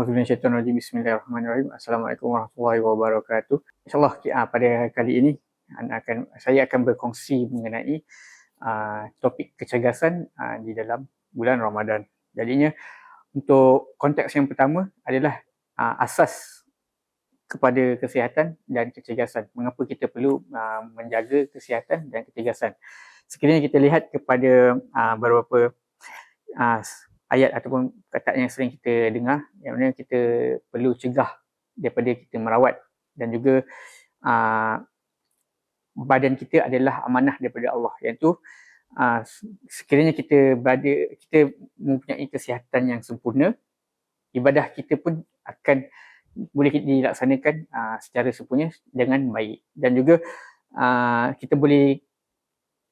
A'udzubillahiminasyaitonirrajim. Bismillahirrahmanirrahim. Assalamualaikum warahmatullahi wabarakatuh. InsyaAllah pada kali ini saya akan berkongsi mengenai topik kecergasan di dalam bulan Ramadan. Jadinya untuk konteks yang pertama adalah asas kepada kesihatan dan kecergasan. Mengapa kita perlu menjaga kesihatan dan kecergasan? Sekiranya kita lihat kepada beberapa ayat ataupun perkataan yang sering kita dengar, yang mana kita perlu cegah daripada kita merawat, dan juga badan kita adalah amanah daripada Allah, iaitu sekiranya kita mempunyai kesihatan yang sempurna, ibadah kita pun akan boleh dilaksanakan secara sempurna dengan baik. Dan juga kita boleh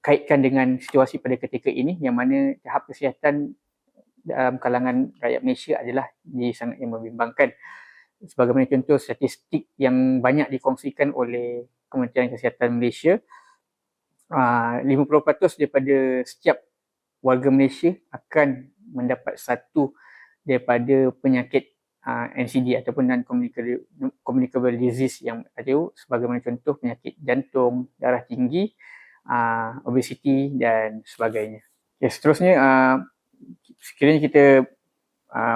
kaitkan dengan situasi pada ketika ini, yang mana tahap kesihatan dalam kalangan rakyat Malaysia adalah sangat yang membimbangkan. Sebagaimana contoh statistik yang banyak dikongsikan oleh Kementerian Kesihatan Malaysia, 50% daripada setiap warga Malaysia akan mendapat satu daripada penyakit NCD ataupun non-communicable disease yang ada, sebagaimana contoh penyakit jantung, darah tinggi, obesiti dan sebagainya. Seterusnya, sekiranya kita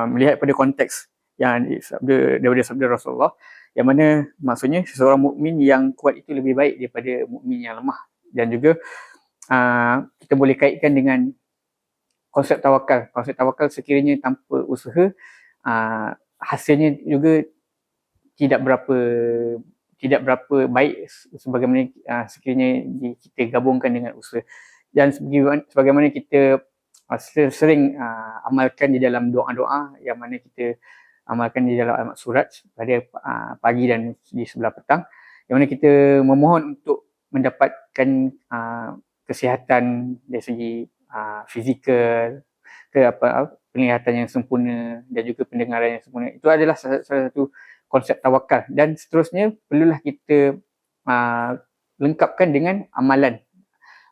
melihat pada konteks yang daripada sabda Rasulullah, yang mana maksudnya seseorang mukmin yang kuat itu lebih baik daripada mukmin yang lemah. Dan juga kita boleh kaitkan dengan konsep tawakal. Konsep tawakal sekiranya tanpa usaha, hasilnya juga tidak berapa baik sebagaimana sekiranya kita gabungkan dengan usaha. Dan sebagaimana kita sering amalkan di dalam doa-doa, yang mana kita amalkan di dalam Al-Maq Surat pada pagi dan di sebelah petang, yang mana kita memohon untuk mendapatkan kesihatan dari segi fizikal, penglihatan yang sempurna dan juga pendengaran yang sempurna. Itu adalah salah satu konsep tawakal. Dan seterusnya perlulah kita lengkapkan dengan amalan.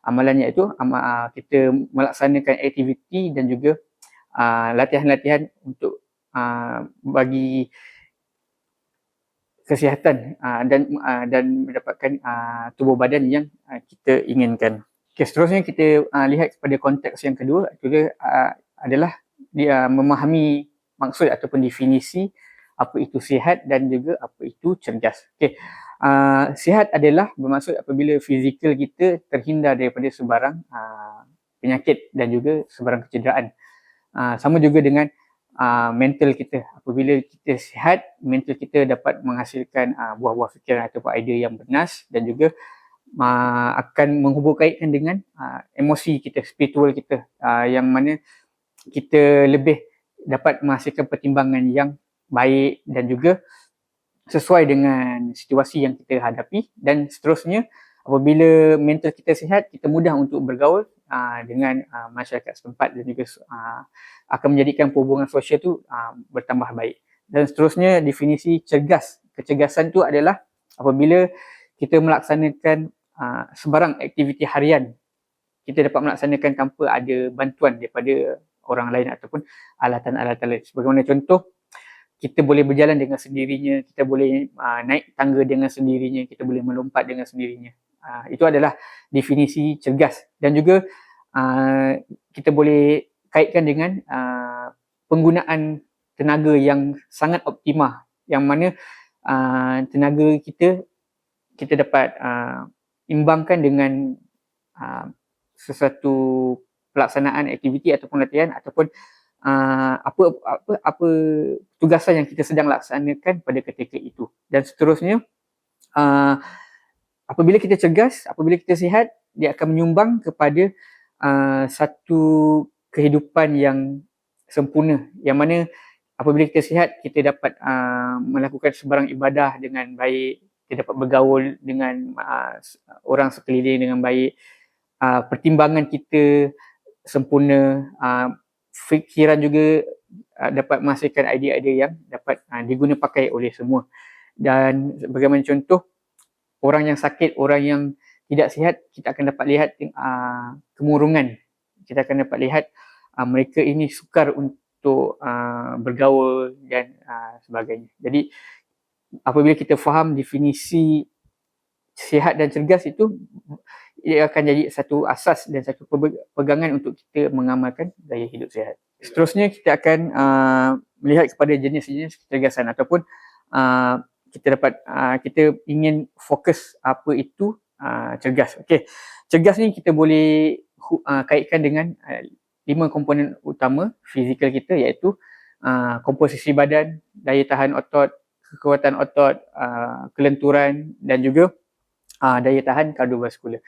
Amalannya itu kita melaksanakan aktiviti dan juga latihan-latihan untuk bagi kesihatan dan mendapatkan tubuh badan yang kita inginkan. Seterusnya kita lihat pada konteks yang kedua, itu adalah dia memahami maksud ataupun definisi apa itu sihat dan juga apa itu cergas. Sihat adalah bermaksud apabila fizikal kita terhindar daripada sebarang penyakit dan juga sebarang kecederaan. Sama juga dengan mental kita. Apabila kita sihat, mental kita dapat menghasilkan buah-buah fikiran ataupun idea yang bernas, dan juga akan menghubung-kaitkan dengan emosi kita, spiritual kita, yang mana kita lebih dapat menghasilkan pertimbangan yang baik dan juga sesuai dengan situasi yang kita hadapi. Dan seterusnya, apabila mental kita sihat, kita mudah untuk bergaul dengan masyarakat setempat, dan juga akan menjadikan hubungan sosial tu bertambah baik. Dan seterusnya, definisi cergas. Kecergasan tu adalah apabila kita melaksanakan sebarang aktiviti harian, kita dapat melaksanakan tanpa ada bantuan daripada orang lain ataupun alatan-alatan lain. Sebagaimana contoh, kita boleh berjalan dengan sendirinya, kita boleh naik tangga dengan sendirinya, kita boleh melompat dengan sendirinya. Itu adalah definisi cergas. Dan juga kita boleh kaitkan dengan penggunaan tenaga yang sangat optimah, yang mana tenaga kita dapat imbangkan dengan sesuatu pelaksanaan aktiviti ataupun latihan ataupun apa tugasan yang kita sedang laksanakan pada ketika itu. Dan seterusnya, apabila kita cergas, apabila kita sihat, dia akan menyumbang kepada satu kehidupan yang sempurna, yang mana apabila kita sihat, kita dapat melakukan sebarang ibadah dengan baik, kita dapat bergaul dengan orang sekeliling dengan baik, pertimbangan kita sempurna, fikiran juga dapat menghasilkan idea-idea yang dapat diguna pakai oleh semua. Dan bagaimana contoh, orang yang sakit, orang yang tidak sihat, kita akan dapat lihat kemurungan. Kita akan dapat lihat mereka ini sukar untuk bergaul dan sebagainya. Jadi apabila kita faham definisi sihat dan cergas itu, ia akan jadi satu asas dan satu pegangan untuk kita mengamalkan gaya hidup sihat. Seterusnya kita akan melihat kepada jenis-jenis kecergasan ataupun kita ingin fokus apa itu cergas. Okey, cergas ni kita boleh kaitkan dengan 5 komponen utama fizikal kita, iaitu komposisi badan, daya tahan otot, kekuatan otot, kelenturan dan juga daya tahan kardiovaskular.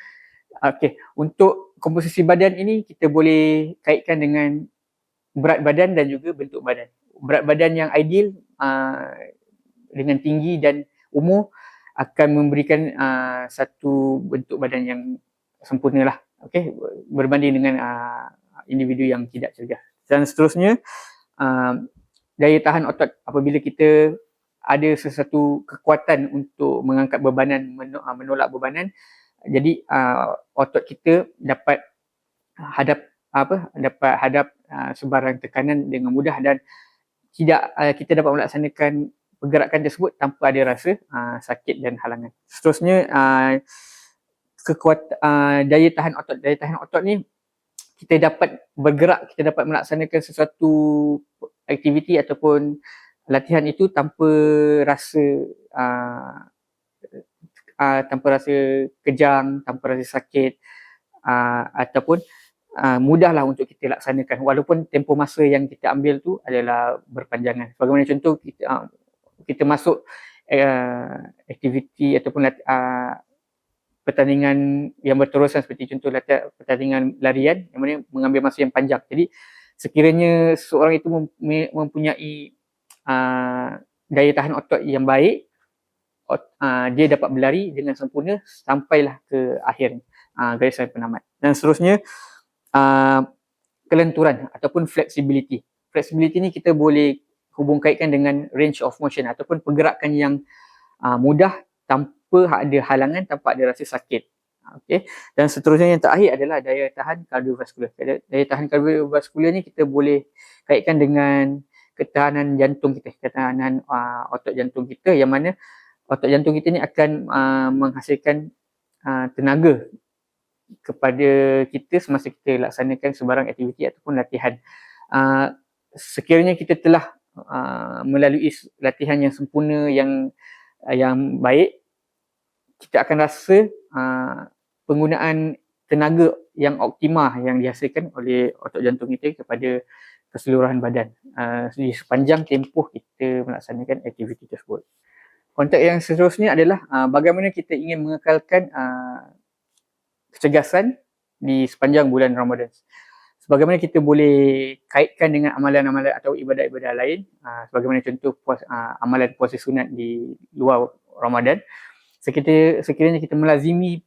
Okey, untuk komposisi badan ini kita boleh kaitkan dengan berat badan dan juga bentuk badan. Berat badan yang ideal dengan tinggi dan umur akan memberikan satu bentuk badan yang sempurna lah. Okey, berbanding dengan individu yang tidak cergas. Dan seterusnya, daya tahan otot. Apabila kita ada sesuatu kekuatan untuk mengangkat bebanan, menolak bebanan, jadi otot kita dapat hadap sebarang tekanan dengan mudah dan kita dapat melaksanakan pergerakan tersebut tanpa ada rasa sakit dan halangan. Seterusnya, daya tahan otot. Daya tahan otot ni kita dapat bergerak, kita dapat melaksanakan sesuatu aktiviti ataupun latihan itu tanpa rasa kejang, tanpa rasa sakit, ataupun mudahlah untuk kita laksanakan walaupun tempoh masa yang kita ambil tu adalah berpanjangan. Bagaimana contoh, kita masuk aktiviti ataupun pertandingan yang berterusan, seperti contoh pertandingan larian yang mana mengambil masa yang panjang. Jadi sekiranya seorang itu mempunyai daya tahan otot yang baik, dia dapat berlari dengan sempurna sampailah ke akhir garisan penamat. Dan seterusnya, kelenturan ataupun flexibility. Flexibility ni kita boleh hubung kaitkan dengan range of motion ataupun pergerakan yang mudah tanpa ada halangan, tanpa ada rasa sakit. Okay. Dan seterusnya yang terakhir adalah daya tahan kardiovaskular. Daya tahan kardiovaskular ni kita boleh kaitkan dengan ketahanan jantung kita, ketahanan otot jantung kita, yang mana otot jantung kita ni akan menghasilkan tenaga kepada kita semasa kita laksanakan sebarang aktiviti ataupun latihan. Sekiranya kita telah melalui latihan yang sempurna, yang baik, kita akan rasa penggunaan tenaga yang optimah yang dihasilkan oleh otot jantung kita kepada keseluruhan badan di sepanjang tempoh kita melaksanakan aktiviti tersebut. Konteks yang seterusnya adalah bagaimana kita ingin mengekalkan kecergasan di sepanjang bulan Ramadan. Sebagaimana kita boleh kaitkan dengan amalan-amalan atau ibadat-ibadat lain, sebagaimana contoh amalan puasa sunat di luar Ramadan. Sekiranya kita melazimi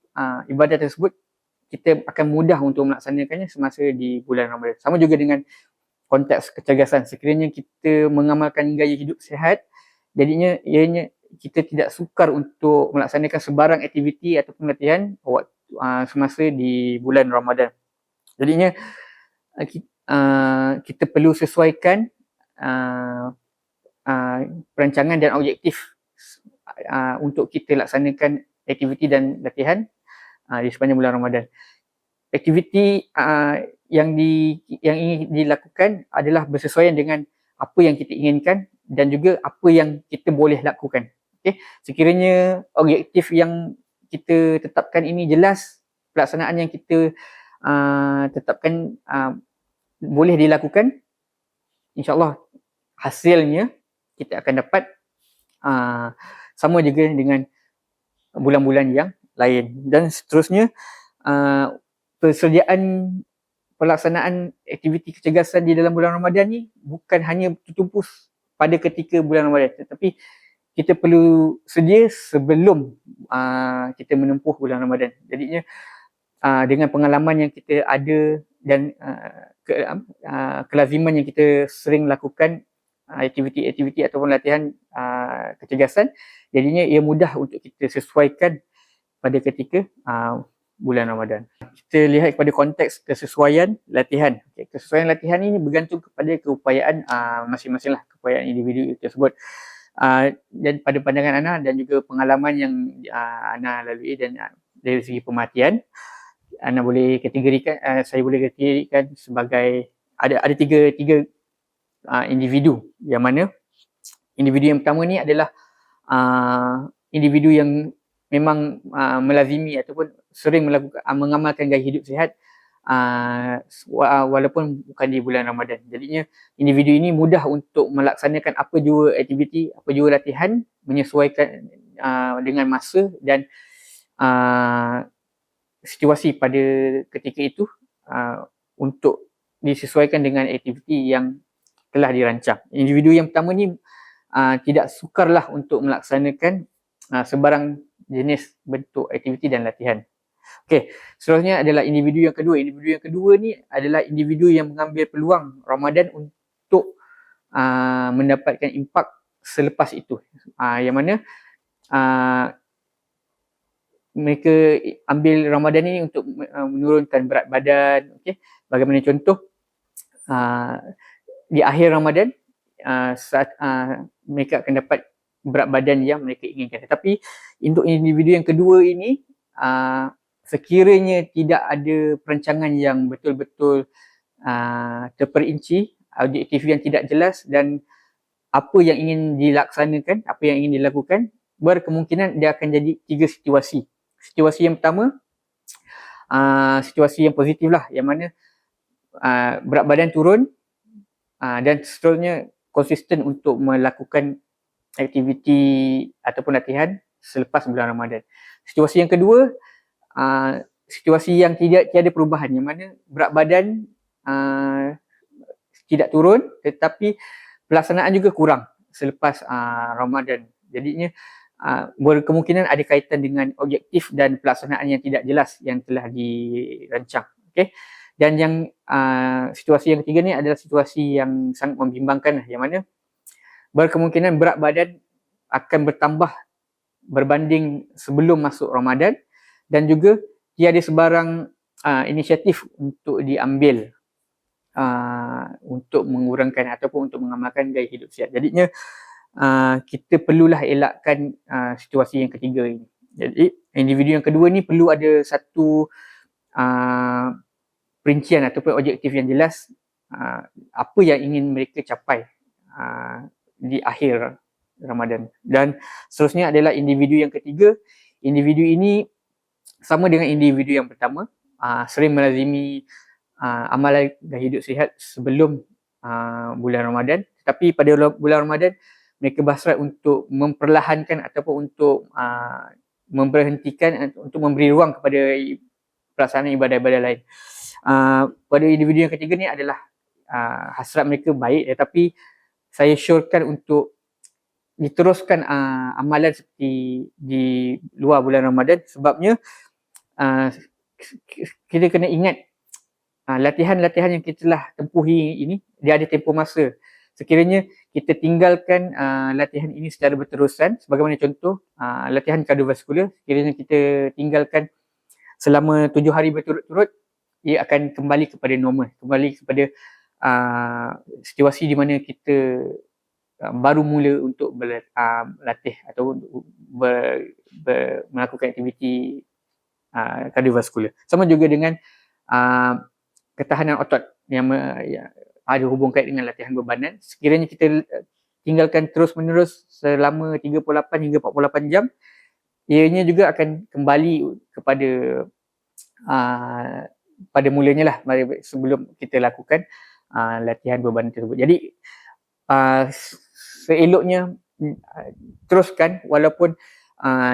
ibadat tersebut, kita akan mudah untuk melaksanakannya semasa di bulan Ramadan. Sama juga dengan konteks kecergasan. Sekiranya kita mengamalkan gaya hidup sihat, jadinya ianya kita tidak sukar untuk melaksanakan sebarang aktiviti ataupun latihan semasa di bulan Ramadan. Jadinya kita perlu sesuaikan perancangan dan objektif untuk kita laksanakan aktiviti dan latihan di sepanjang bulan Ramadan. Aktiviti yang ingin dilakukan adalah bersesuaian dengan apa yang kita inginkan dan juga apa yang kita boleh lakukan. Okay? Sekiranya objektif yang kita tetapkan ini jelas, pelaksanaan yang kita tetapkan boleh dilakukan, insyaAllah hasilnya kita akan dapat sama juga dengan bulan-bulan yang lain. Dan seterusnya, persediaan pelaksanaan aktiviti kecergasan di dalam bulan Ramadan ni bukan hanya tertumpu pada ketika bulan Ramadan, tetapi kita perlu sedia sebelum kita menempuh bulan Ramadan. Jadinya dengan pengalaman yang kita ada dan kelaziman yang kita sering lakukan aktiviti-aktiviti ataupun latihan kecergasan, jadinya ia mudah untuk kita sesuaikan pada ketika bulan Ramadan. Kita lihat kepada konteks kesesuaian latihan. Okay, kesesuaian latihan ini bergantung kepada keupayaan masing-masing lah, keupayaan individu tersebut. Dan pada pandangan Ana dan juga pengalaman yang Ana lalui dan dari segi pemerhatian, Ana boleh kategorikan, saya boleh kategorikan sebagai ada tiga individu, yang mana individu yang pertama ni adalah individu yang memang melazimi ataupun sering melakukan mengamalkan gaya hidup sihat walaupun bukan di bulan Ramadan. Jadinya individu ini mudah untuk melaksanakan apa jua aktiviti, apa jua latihan, menyesuaikan dengan masa dan situasi pada ketika itu untuk disesuaikan dengan aktiviti yang telah dirancang. Individu yang pertama ni tidak sukarlah untuk melaksanakan sebarang jenis bentuk aktiviti dan latihan. Okey, seterusnya adalah individu yang kedua. Individu yang kedua ni adalah individu yang mengambil peluang Ramadan untuk mendapatkan impak selepas itu. Yang mana mereka ambil Ramadan ini untuk menurunkan berat badan. Okey, bagaimana contoh di akhir Ramadan saat mereka akan dapat berat badan yang mereka inginkan. Tetapi untuk individu yang kedua ini, sekiranya tidak ada perancangan yang betul-betul terperinci, objektif yang tidak jelas dan apa yang ingin dilaksanakan, apa yang ingin dilakukan, berkemungkinan dia akan jadi tiga situasi. Situasi yang pertama, situasi yang positif lah, yang mana berat badan turun dan seterusnya konsisten untuk melakukan aktiviti ataupun latihan selepas bulan Ramadan. Situasi yang kedua, situasi yang tiada perubahan, yang mana berat badan tidak turun tetapi pelaksanaan juga kurang selepas Ramadan. Jadinya berkemungkinan ada kaitan dengan objektif dan pelaksanaan yang tidak jelas yang telah dirancang. Okay? Dan yang situasi yang ketiga ni adalah situasi yang sangat membimbangkan, yang mana berkemungkinan berat badan akan bertambah berbanding sebelum masuk Ramadan dan juga tiada sebarang inisiatif untuk diambil untuk mengurangkan ataupun untuk mengamalkan gaya hidup sihat. Jadinya kita perlulah elakkan situasi yang ketiga ini. Jadi individu yang kedua ni perlu ada satu perincian ataupun objektif yang jelas apa yang ingin mereka capai di akhir Ramadan. Dan seterusnya adalah individu yang ketiga. Individu ini sama dengan individu yang pertama, sering melazimi amalan gaya hidup sihat sebelum bulan Ramadan. Tapi pada bulan Ramadan mereka berhasrat untuk memperlahankan ataupun untuk memberhentikan, untuk memberi ruang kepada pelaksanaan ibadah-ibadah lain. Pada individu yang ketiga ni adalah hasrat mereka baik, tetapi saya syorkan untuk diteruskan amalan seperti di luar bulan Ramadan. Sebabnya kita kena ingat latihan-latihan yang kita telah tempuhi ini, dia ada tempoh masa. Sekiranya kita tinggalkan latihan ini secara berterusan, sebagaimana contoh latihan kardiovaskular, sekiranya kita tinggalkan selama 7 hari berturut-turut, ia akan kembali kepada normal, kembali kepada situasi di mana kita baru mula untuk berlatih atau melakukan aktiviti kardiovaskular. Sama juga dengan ketahanan otot yang ada hubung kait dengan latihan bebanan. Sekiranya kita tinggalkan terus-menerus selama 38 hingga 48 jam, ianya juga akan kembali kepada pada mulanya lah sebelum kita lakukan latihan bebanan tersebut. Jadi seeloknya teruskan walaupun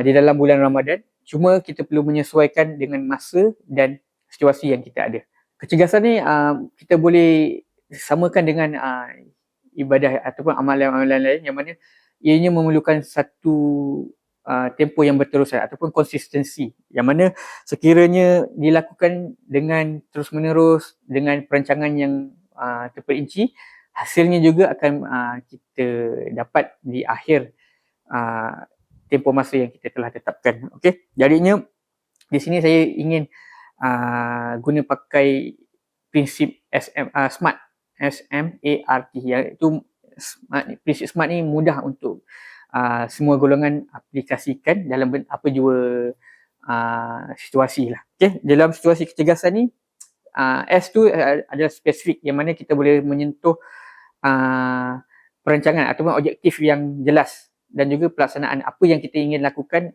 di dalam bulan Ramadan, cuma kita perlu menyesuaikan dengan masa dan situasi yang kita ada. Kecergasan ni kita boleh samakan dengan ibadah ataupun amalan-amalan lain, yang mana ianya memerlukan satu tempoh yang berterusan ataupun konsistensi, yang mana sekiranya dilakukan dengan terus-menerus dengan perancangan yang terperinci, hasilnya juga akan kita dapat di akhir tempoh masa yang kita telah tetapkan. Okey, jadinya Di sini saya ingin guna pakai prinsip SMART, SMART, iaitu prinsip SMART ni mudah untuk semua golongan aplikasikan dalam apa jua situasi lah. Okay? Dalam situasi kecergasan ni, S tu adalah spesifik yang mana kita boleh menyentuh perancangan ataupun objektif yang jelas dan juga pelaksanaan apa yang kita ingin lakukan,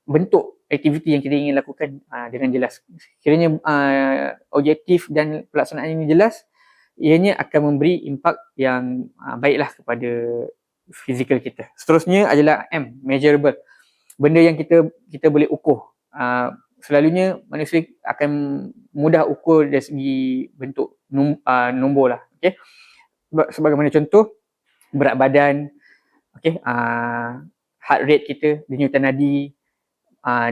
bentuk aktiviti yang kita ingin lakukan dengan jelas. Kiranya objektif dan pelaksanaan ini jelas, ianya akan memberi impak yang baiklah kepada fizikal kita. Seterusnya adalah M, measurable. Benda yang kita boleh ukur. Selalunya manusia akan mudah ukur dari segi bentuk nombor lah. Okay? Sebagaimana contoh, berat badan, okay? Heart rate kita, denyutan nadi,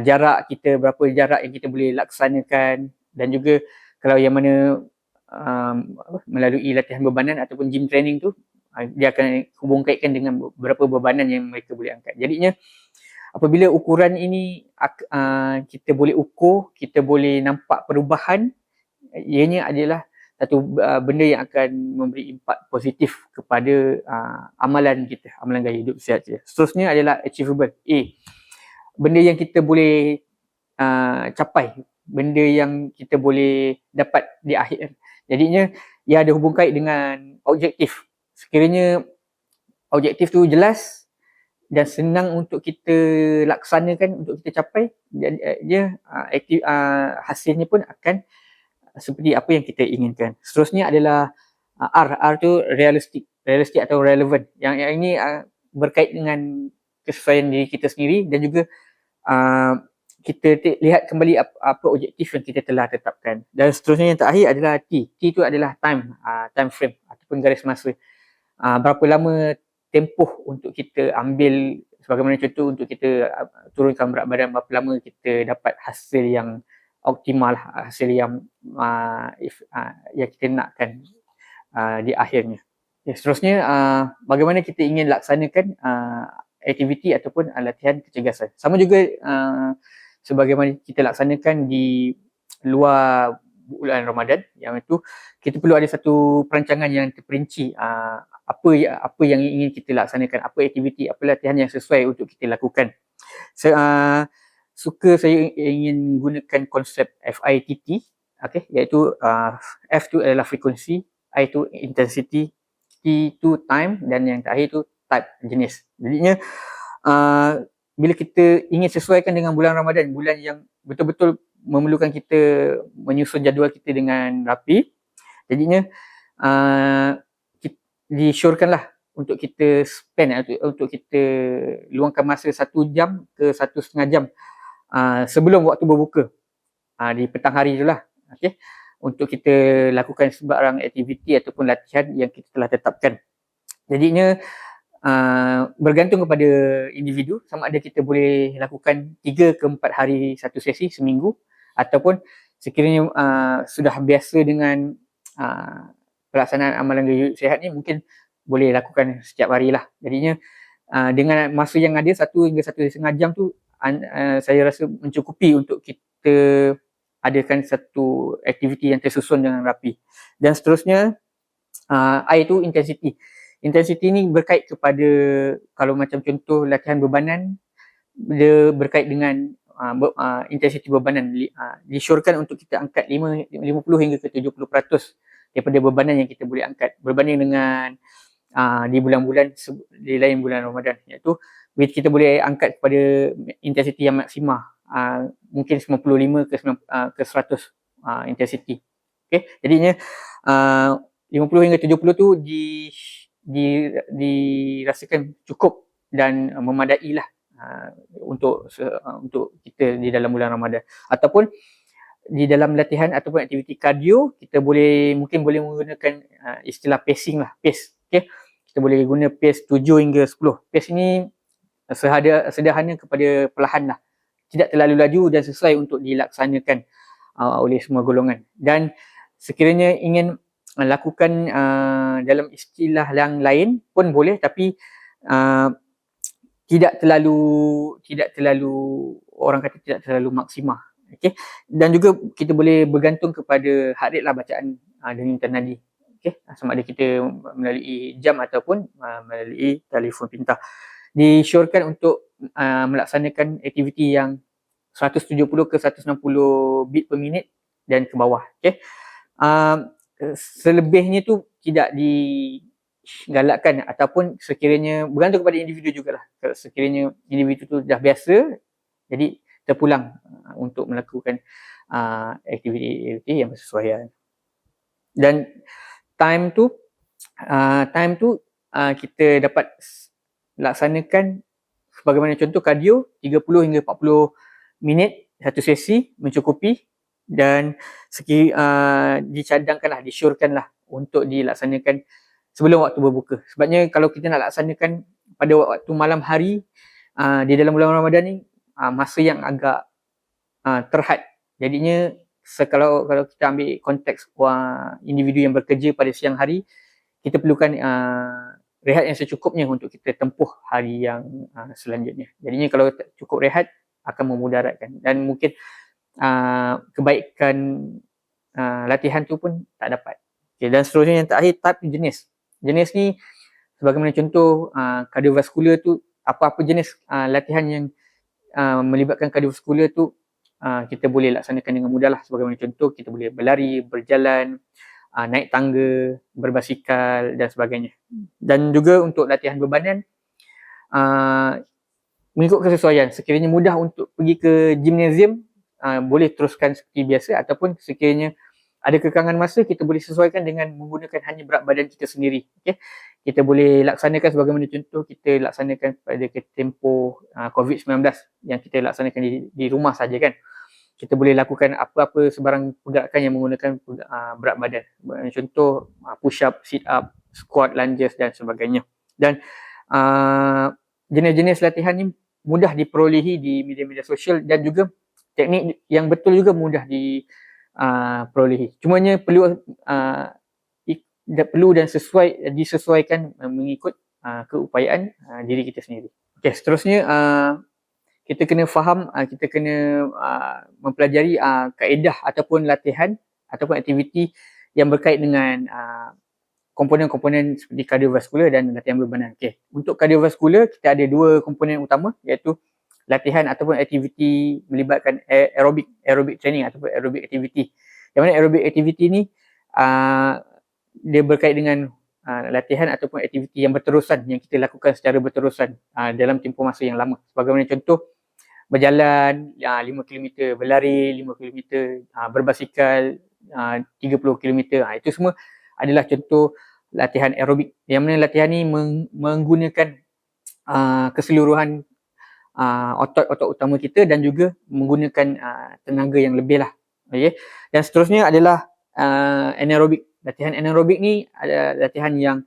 jarak kita, berapa jarak yang kita boleh laksanakan, dan juga kalau yang mana melalui latihan bebanan ataupun gym training tu, dia akan hubung kaitkan dengan berapa bebanan yang mereka boleh angkat. Jadinya apabila ukuran ini kita boleh ukur, kita boleh nampak perubahan, ianya adalah satu benda yang akan memberi impak positif kepada amalan kita, amalan gaya hidup sihat kita. Seterusnya adalah achievable, A. Benda yang kita boleh capai, benda yang kita boleh dapat di akhir. Jadinya ia ada hubung kait dengan objektif. Sekiranya objektif tu jelas dan senang untuk kita laksanakan, untuk kita capai, dia hasilnya pun akan seperti apa yang kita inginkan. Seterusnya adalah R. R tu realistik atau relevant. Yang ini berkait dengan kesesuaian diri kita sendiri dan juga kita lihat kembali apa objektif yang kita telah tetapkan. Dan seterusnya yang terakhir adalah T. T itu adalah time frame ataupun garis masa. Berapa lama tempoh untuk kita ambil, sebagaimana contoh untuk kita turunkan berat badan, berapa lama kita dapat hasil yang optimal, hasil yang kita nakkan di akhirnya. Seterusnya, bagaimana kita ingin laksanakan aktiviti ataupun latihan kecergasan. Sama juga sebagaimana kita laksanakan di luar bulan Ramadan, yang itu kita perlu ada satu perancangan yang terperinci, apa yang ingin kita laksanakan, apa aktiviti, apa latihan yang sesuai untuk kita lakukan. Suka saya ingin gunakan konsep FITT, okay, iaitu F tu adalah frekuensi, I tu intensity, T tu time, dan yang terakhir tu type, jenis. Jadinya bila kita ingin sesuaikan dengan bulan Ramadan, bulan yang betul-betul memerlukan kita menyusun jadual kita dengan rapi, jadinya disyorkanlah untuk kita spend, untuk kita luangkan masa 1 jam ke 1,5 jam sebelum waktu berbuka di petang hari itulah, okay, untuk kita lakukan sebarang aktiviti ataupun latihan yang kita telah tetapkan. Jadinya bergantung kepada individu, sama ada kita boleh lakukan 3 ke 4 hari satu sesi seminggu, ataupun sekiranya sudah biasa dengan pelaksanaan amalan gaya hidup sihat ni, mungkin boleh lakukan setiap hari lah. Jadinya dengan masa yang ada 1 hingga 1,5 jam tu, saya rasa mencukupi untuk kita adakan satu aktiviti yang tersusun dengan rapi. Dan seterusnya, I tu intensity. Intensity ni berkait kepada, kalau macam contoh latihan bebanan, dia berkait dengan intensity bebanan. Disyorkan untuk kita angkat 50 hingga ke 70% daripada bebanan yang kita boleh angkat, berbanding dengan di bulan-bulan di lain bulan Ramadan, iaitu kita boleh angkat kepada intensity yang maksima, mungkin 95 ke 100 intensity. Okay? Jadinya 50 hingga 70 tu dirasakan cukup dan memadai lah untuk kita di dalam bulan Ramadan. Ataupun di dalam latihan ataupun aktiviti kardio, kita mungkin boleh menggunakan istilah pacing lah, pace. Okay? Kita boleh guna pace 7 hingga 10. Pace ini sederhana kepada perlahan lah, tidak terlalu laju dan sesuai untuk dilaksanakan oleh semua golongan. Dan sekiranya ingin lakukan dalam istilah yang lain pun boleh, tapi tidak terlalu orang kata tidak terlalu maksimah. Okey. Dan juga kita boleh bergantung kepada heart rate lah bacaan denyut nadi. Okey. Sama ada kita melalui jam ataupun melalui telefon pintar. Disyorkan untuk melaksanakan aktiviti yang 170 ke 160 beat per minit dan ke bawah. Okey. Selebihnya tu tidak digalakkan ataupun sekiranya bergantung kepada individu jugalah. Sekiranya individu tu dah biasa, jadi terpulang untuk melakukan aktiviti yang bersesuaian. Dan time tu kita dapat laksanakan sebagaimana contoh kardio 30 hingga 40 minit satu sesi mencukupi, dan dicadangkanlah, disyorkanlah untuk dilaksanakan sebelum waktu berbuka. Sebabnya kalau kita nak laksanakan pada waktu malam hari di dalam bulan Ramadan ni, masa yang agak terhad. Jadinya kalau kita ambil konteks individu yang bekerja pada siang hari, kita perlukan rehat yang secukupnya untuk kita tempuh hari yang selanjutnya. Jadinya kalau tak cukup rehat akan memudaratkan, dan mungkin kebaikan latihan tu pun tak dapat. Okay, dan seterusnya yang terakhir, type jenis. Jenis ni sebagaimana contoh kardiovaskular tu, apa-apa jenis latihan yang melibatkan kardiovaskular tu kita boleh laksanakan dengan mudah lah. Sebagaimana contoh, kita boleh berlari, berjalan, naik tangga, berbasikal dan sebagainya. Dan juga untuk latihan bebanan, mengikut kesesuaian. Sekiranya mudah untuk pergi ke gimnasium, boleh teruskan seperti biasa, ataupun sekiranya ada kekangan masa, kita boleh sesuaikan dengan menggunakan hanya berat badan kita sendiri. Okay? Kita boleh laksanakan sebagaimana contoh, kita laksanakan pada tempoh COVID-19 yang kita laksanakan di rumah saja kan. Kita boleh lakukan apa-apa sebarang pergerakan yang menggunakan berat badan. Contoh push up, sit up, squat, lunges dan sebagainya. Dan jenis-jenis latihan ni mudah diperolehi di media-media sosial, dan juga teknik yang betul juga mudah diperolehi. Cumanya perlu dan disesuaikan mengikut keupayaan diri kita sendiri. Okey, seterusnya kita kena faham, kita kena mempelajari kaedah ataupun latihan ataupun aktiviti yang berkait dengan komponen-komponen seperti kardiovaskular dan latihan bebanan. Okay. Untuk kardiovaskular, kita ada dua komponen utama, iaitu latihan ataupun aktiviti melibatkan aerobic training ataupun aerobic activity. Yang mana aerobic activity ni dia berkait dengan latihan ataupun aktiviti yang berterusan, yang kita lakukan secara berterusan dalam tempoh masa yang lama. Sebagaimana contoh, berjalan 5 km, berlari 5 km, berbasikal 30 km. Itu semua adalah contoh latihan aerobik, yang mana latihan ni menggunakan keseluruhan otot-otot utama kita dan juga menggunakan tenaga yang lebih lah. Okay. Dan seterusnya adalah anaerobik. Latihan anaerobik ni adalah latihan yang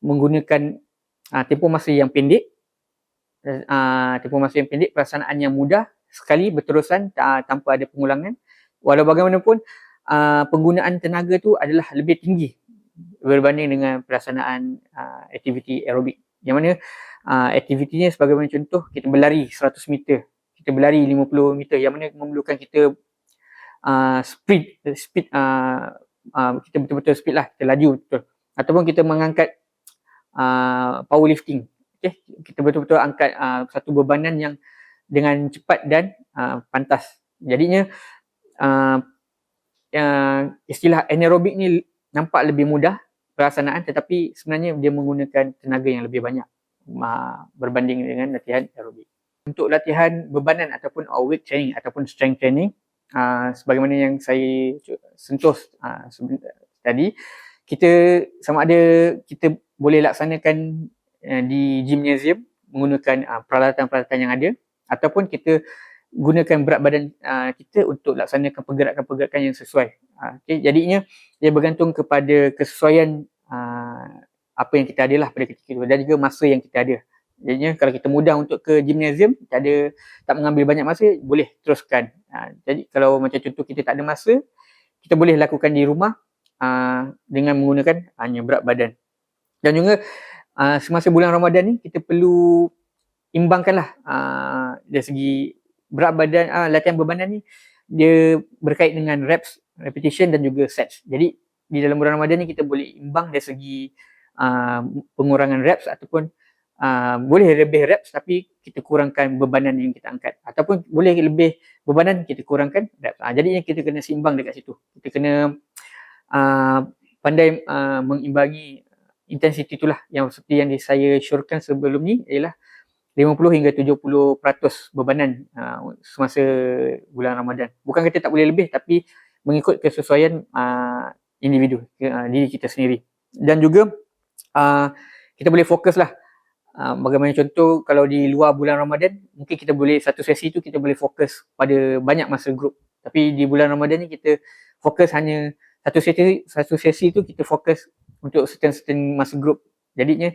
menggunakan tempoh masa yang pendek, pelaksanaan yang mudah sekali berterusan tanpa ada pengulangan. Walau bagaimanapun penggunaan tenaga tu adalah lebih tinggi berbanding dengan pelaksanaan aktiviti aerobik. Yang mana aktivitinya sebagaimana contoh, kita berlari 100 meter, kita berlari 50 meter, yang mana memerlukan kita speed kita betul-betul speed lah, kita laju betul. Ataupun kita mengangkat powerlifting. Okay? Kita betul-betul angkat satu bebanan yang dengan cepat dan pantas. Jadinya istilah anaerobik ni nampak lebih mudah pelaksanaan, tetapi sebenarnya dia menggunakan tenaga yang lebih banyak berbanding dengan latihan aerobik. Untuk latihan bebanan ataupun weight training ataupun strength training, sebagaimana yang saya sentuh tadi, kita sama ada kita boleh laksanakan di gimnasium menggunakan peralatan-peralatan yang ada, ataupun kita gunakan berat badan kita untuk laksanakan pergerakan-pergerakan yang sesuai. Okay, jadinya dia bergantung kepada kesesuaian apa yang kita ada lah pada ketika itu, dan juga masa yang kita ada. Jadinya kalau kita mudah untuk ke gimnasium, tak mengambil banyak masa, boleh teruskan. Jadi kalau macam contoh kita tak ada masa, kita boleh lakukan di rumah dengan menggunakan hanya berat badan. Dan juga semasa bulan Ramadan ni, kita perlu imbangkanlah dari segi berat badan, latihan berbadan ni dia berkait dengan reps, repetition dan juga sets. Jadi di dalam bulan Ramadan ni kita boleh imbang dari segi pengurangan reps ataupun boleh lebih reps tapi kita kurangkan bebanan yang kita angkat, ataupun boleh lebih bebanan kita kurangkan reps. Jadinya kita kena seimbang dekat situ. Kita kena pandai mengimbangi intensiti itulah yang seperti yang saya syorkan sebelum ni, ialah 50 hingga 70% bebanan semasa bulan Ramadan. Bukan kata tak boleh lebih, tapi mengikut kesesuaian individu, diri kita sendiri. Dan juga kita boleh fokus lah. Bagaimana contoh kalau di luar bulan Ramadan, mungkin kita boleh satu sesi tu kita boleh fokus pada banyak masa group. Tapi di bulan Ramadan ni kita fokus hanya satu sesi tu kita fokus untuk certain masa group. Jadinya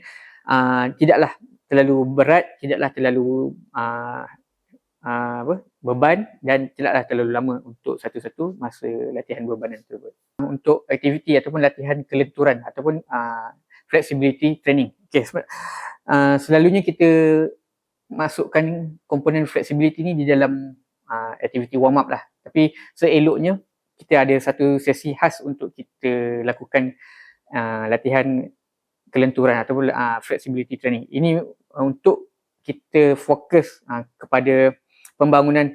tidaklah terlalu berat, tidaklah terlalu beban dan tidaklah terlalu lama untuk satu-satu masa latihan bebanan tersebut. Untuk aktiviti ataupun latihan kelenturan ataupun flexibility training. Okay, selalunya kita masukkan komponen flexibility ni di dalam aktiviti warm up lah. Tapi seeloknya kita ada satu sesi khas untuk kita lakukan latihan kelenturan ataupun flexibility training. Ini untuk kita fokus kepada pembangunan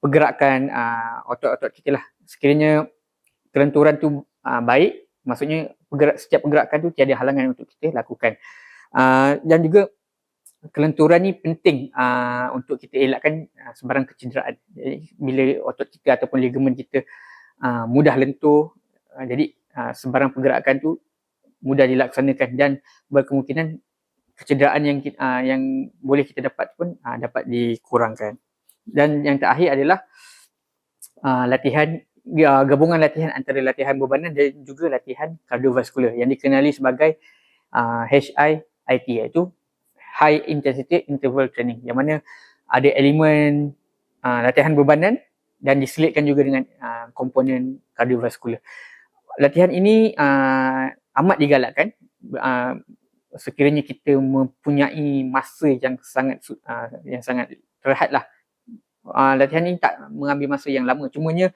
pergerakan otot-otot kita lah. Sekiranya kelenturan tu baik, maksudnya setiap pergerakan tu tiada halangan untuk kita lakukan. Dan juga kelenturan ni penting untuk kita elakkan sebarang kecederaan. Jadi bila otot kita ataupun ligamen kita mudah lentur, jadi sebarang pergerakan tu mudah dilaksanakan dan berkemungkinan kecederaan yang boleh kita dapat pun dapat dikurangkan. Dan yang terakhir adalah gabungan latihan antara latihan bebanan dan juga latihan kardiovaskular yang dikenali sebagai HIIT, iaitu High Intensity Interval Training, yang mana ada elemen latihan bebanan dan diselitkan juga dengan komponen kardiovaskular. Latihan ini amat digalakkan sekiranya kita mempunyai masa yang sangat rehat lah. Latihan ini tak mengambil masa yang lama, cumanya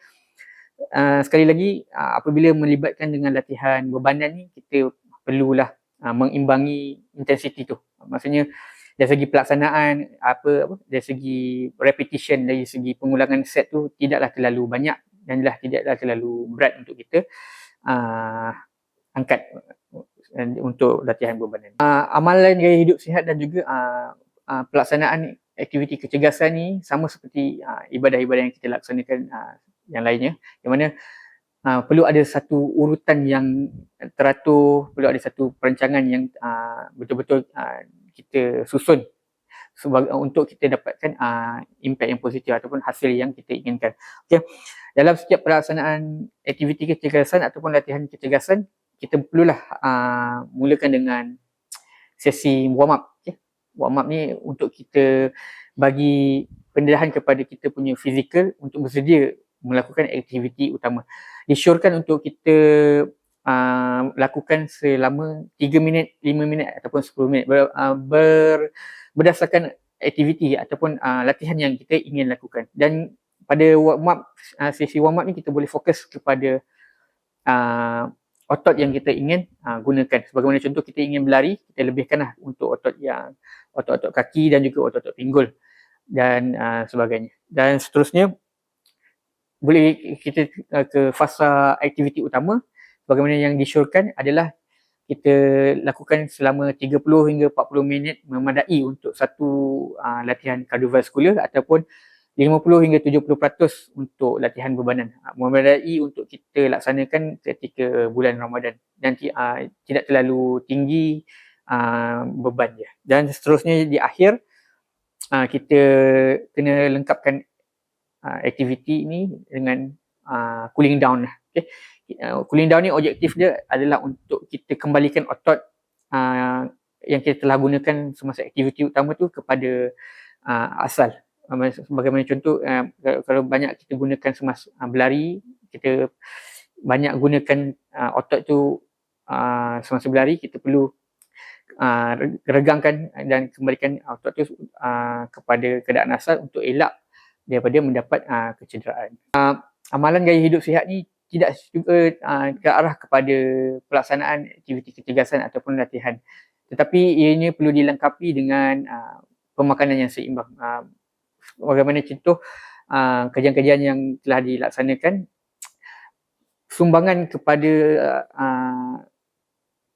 sekali lagi apabila melibatkan dengan latihan bebanan ni, kita perlulah mengimbangi intensiti tu. Maksudnya dari segi pelaksanaan, dari segi repetition, dari segi pengulangan set tu tidaklah terlalu banyak dan tidaklah terlalu berat untuk kita angkat untuk latihan bebanan. Amalan gaya hidup sihat dan juga pelaksanaan aktiviti kecergasan ni sama seperti ibadah-ibadah yang kita laksanakan yang lainnya, yang mana perlu ada satu urutan yang teratur, perlu ada satu perancangan yang betul-betul kita susun untuk kita dapatkan impact yang positif ataupun hasil yang kita inginkan. Okay. Dalam setiap pelaksanaan aktiviti kecergasan ataupun latihan kecergasan, kita perlulah mulakan dengan sesi warm up. Okay. Warm up ni untuk kita bagi pendedahan kepada kita punya fizikal untuk bersedia melakukan aktiviti utama. Disyorkan untuk kita lakukan selama 3 minit, 5 minit ataupun 10 minit berdasarkan aktiviti ataupun latihan yang kita ingin lakukan. Dan pada warm up, sesi warm up ni kita boleh fokus kepada otot yang kita ingin gunakan. Sebagaimana contoh, kita ingin berlari, kita lebihkanlah untuk otot-otot kaki dan juga otot-otot pinggul dan sebagainya. Dan seterusnya boleh kita ke fasa aktiviti utama. Bagaimana yang disyorkan adalah kita lakukan selama 30 hingga 40 minit memadai untuk satu latihan kardiovaskular, ataupun 50 hingga 70% untuk latihan bebanan. Memadai untuk kita laksanakan ketika bulan Ramadan dan tidak terlalu tinggi beban dia. Dan seterusnya di akhir kita kena lengkapkan aktiviti ini dengan cooling down. Okay. Cooling down ni objektif dia adalah untuk kita kembalikan otot yang kita telah gunakan semasa aktiviti utama tu kepada asal. Bagaimana contoh, kalau banyak kita gunakan semasa berlari, kita banyak gunakan otot tu semasa berlari, kita perlu regangkan dan kembalikan otot tu kepada keadaan asal untuk elak daripada mendapat kecederaan. Amalan gaya hidup sihat ni tidak juga ke arah kepada pelaksanaan aktiviti kecergasan ataupun latihan, tetapi ianya perlu dilengkapi dengan pemakanan yang seimbang. Bagaimana contoh kajian-kajian yang telah dilaksanakan, sumbangan kepada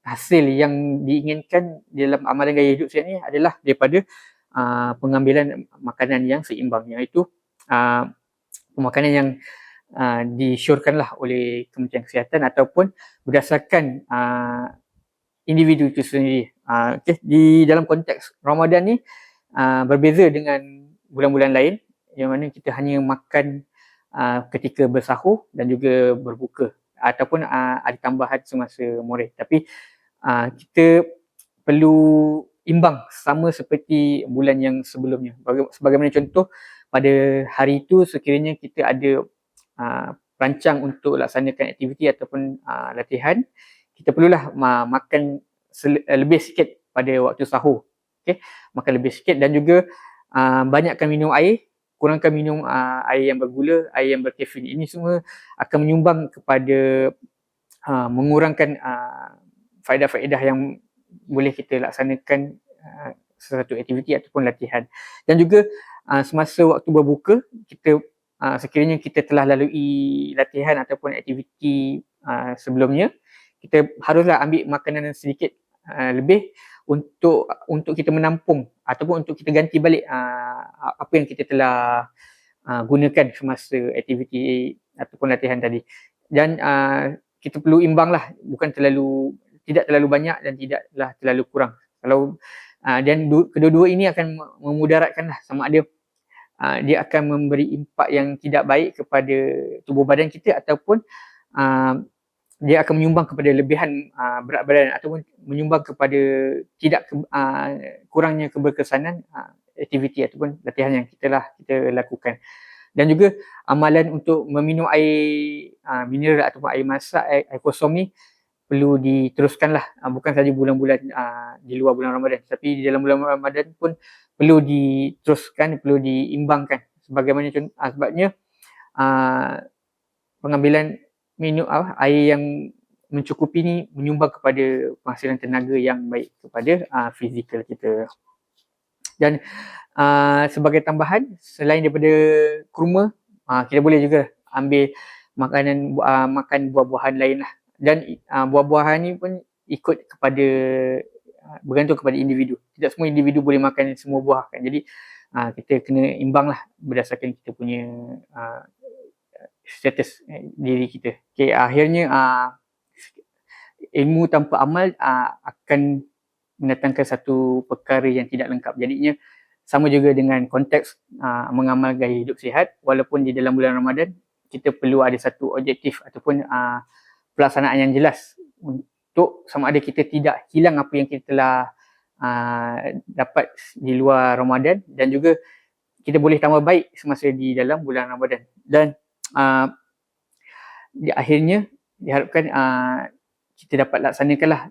hasil yang diinginkan dalam amalan gaya hidup sihat ni adalah daripada pengambilan makanan yang seimbang, iaitu pemakanan yang disyorkanlah oleh Kementerian Kesihatan ataupun berdasarkan individu itu sendiri. Di dalam konteks Ramadan ni berbeza dengan bulan-bulan lain yang mana kita hanya makan ketika bersahur dan juga berbuka ataupun ada tambahan semasa moreh. Tapi kita perlu imbang sama seperti bulan yang sebelumnya. Sebagaimana contoh, pada hari itu sekiranya kita ada perancang untuk laksanakan aktiviti ataupun latihan, kita perlulah makan lebih sikit pada waktu sahur. Makan lebih sikit dan juga banyakkan minum air, kurangkan minum air yang bergula, air yang berkafein. Ini semua akan menyumbang kepada mengurangkan faedah-faedah yang boleh kita laksanakan sesuatu aktiviti ataupun latihan. Dan juga semasa waktu berbuka, kita sekiranya kita telah lalui latihan ataupun aktiviti sebelumnya, kita haruslah ambil makanan sedikit lebih untuk kita menampung ataupun untuk kita ganti balik apa yang kita telah gunakan semasa aktiviti ataupun latihan tadi. Dan kita perlu imbang lah, tidak terlalu banyak dan tidaklah terlalu kurang. Dan kedua-dua ini akan memudaratkan lah, sama ada dia akan memberi impak yang tidak baik kepada tubuh badan kita ataupun dia akan menyumbang kepada lebihan berat badan ataupun menyumbang kepada kurangnya keberkesanan aktiviti ataupun latihan yang kita lakukan. Dan juga amalan untuk meminum air mineral ataupun air masak, air kosong ni perlu diteruskanlah, bukan saja bulan-bulan di luar bulan Ramadan, tapi di dalam bulan Ramadan pun perlu diteruskan, perlu diimbangkan. Sebabnya pengambilan minum air yang mencukupi ni menyumbang kepada penghasilan tenaga yang baik kepada fizikal kita. Dan sebagai tambahan, selain daripada kurma, kita boleh juga ambil makan buah-buahan lain lah. Dan buah-buahan ni pun ikut kepada bergantung kepada individu. Tidak semua individu boleh makan semua buah kan. Jadi kita kena imbang lah berdasarkan kita punya status diri kita. Akhirnya ilmu tanpa amal akan mendatangkan satu perkara yang tidak lengkap. Jadinya sama juga dengan konteks mengamal gaya hidup sihat. Walaupun di dalam bulan Ramadan kita perlu ada satu objektif ataupun pelaksanaan yang jelas untuk sama ada kita tidak hilang apa yang kita telah dapat di luar Ramadan, dan juga kita boleh tambah baik semasa di dalam bulan Ramadan. Dan di akhirnya diharapkan kita dapat laksanakanlah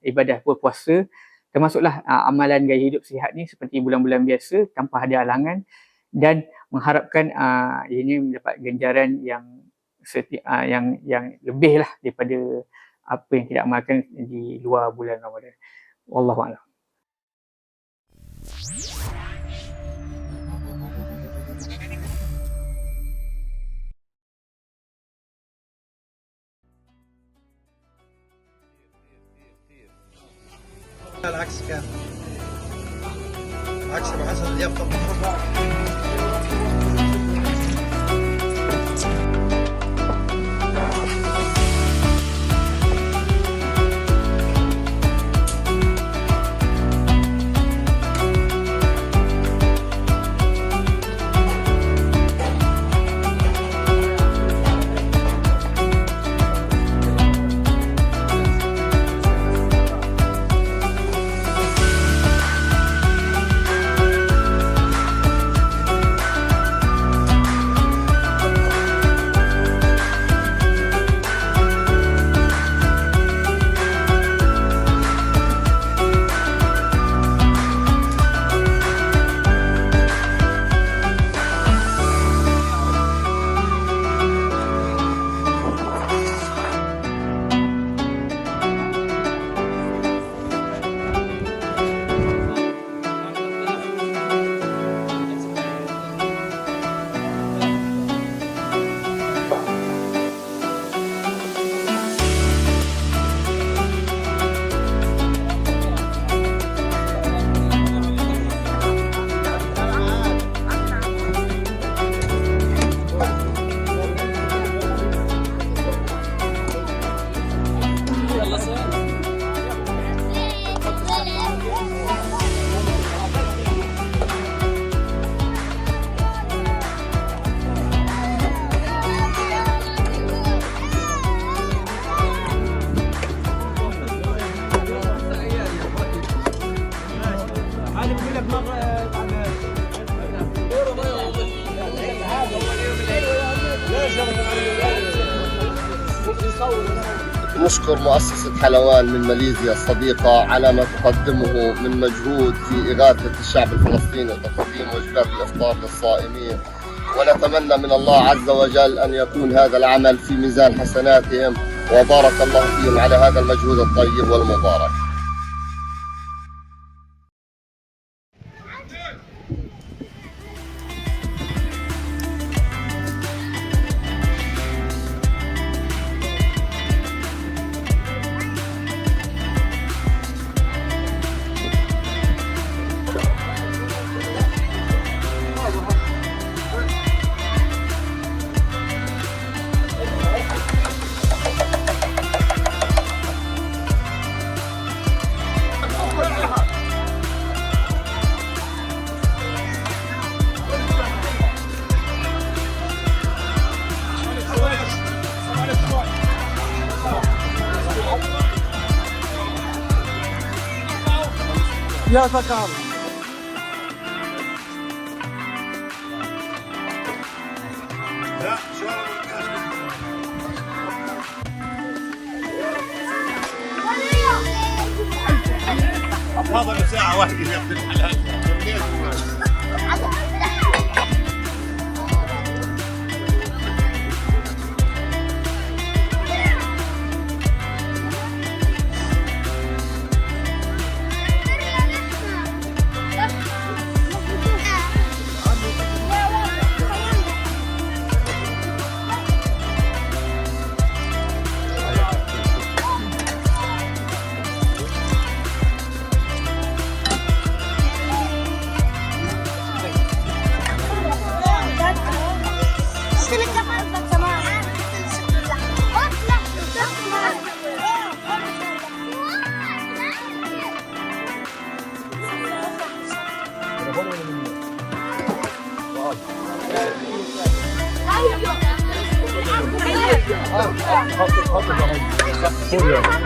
ibadah berpuasa, termasuklah amalan gaya hidup sihat ni seperti bulan-bulan biasa tanpa ada halangan, dan mengharapkan ianya mendapat ganjaran yang lebih lah daripada apa yang kita amalkan di luar bulan Ramadan. Wallahu a'lam. العكس كان عكس ابو حسن اليافطه نشكر مؤسسة حلوان من ماليزيا الصديقة على ما تقدمه من مجهود في إغاثة الشعب الفلسطيني وتقديم وجبات الإفطار للصائمين، ونتمنى من الله عز وجل أن يكون هذا العمل في ميزان حسناتهم، وبارك الله فيهم على هذا المجهود الطيب والمبارك. يا سكر لا هذا ساعة واحدة يا ابن الحلال.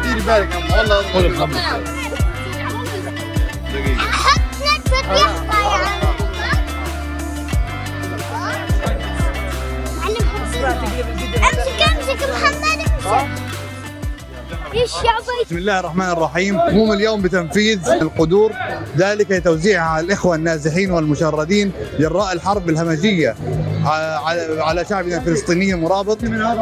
ديري بالك والله خذ الخمس دقيقة حط نفسك يخطى امسك محمد بسم الله الرحمن الرحيم. نقوم اليوم بتنفيذ القدور، ذلك لتوزيعها على الإخوة النازحين والمشردين جراء الحرب الهمجية على شعبنا الفلسطيني المرابط.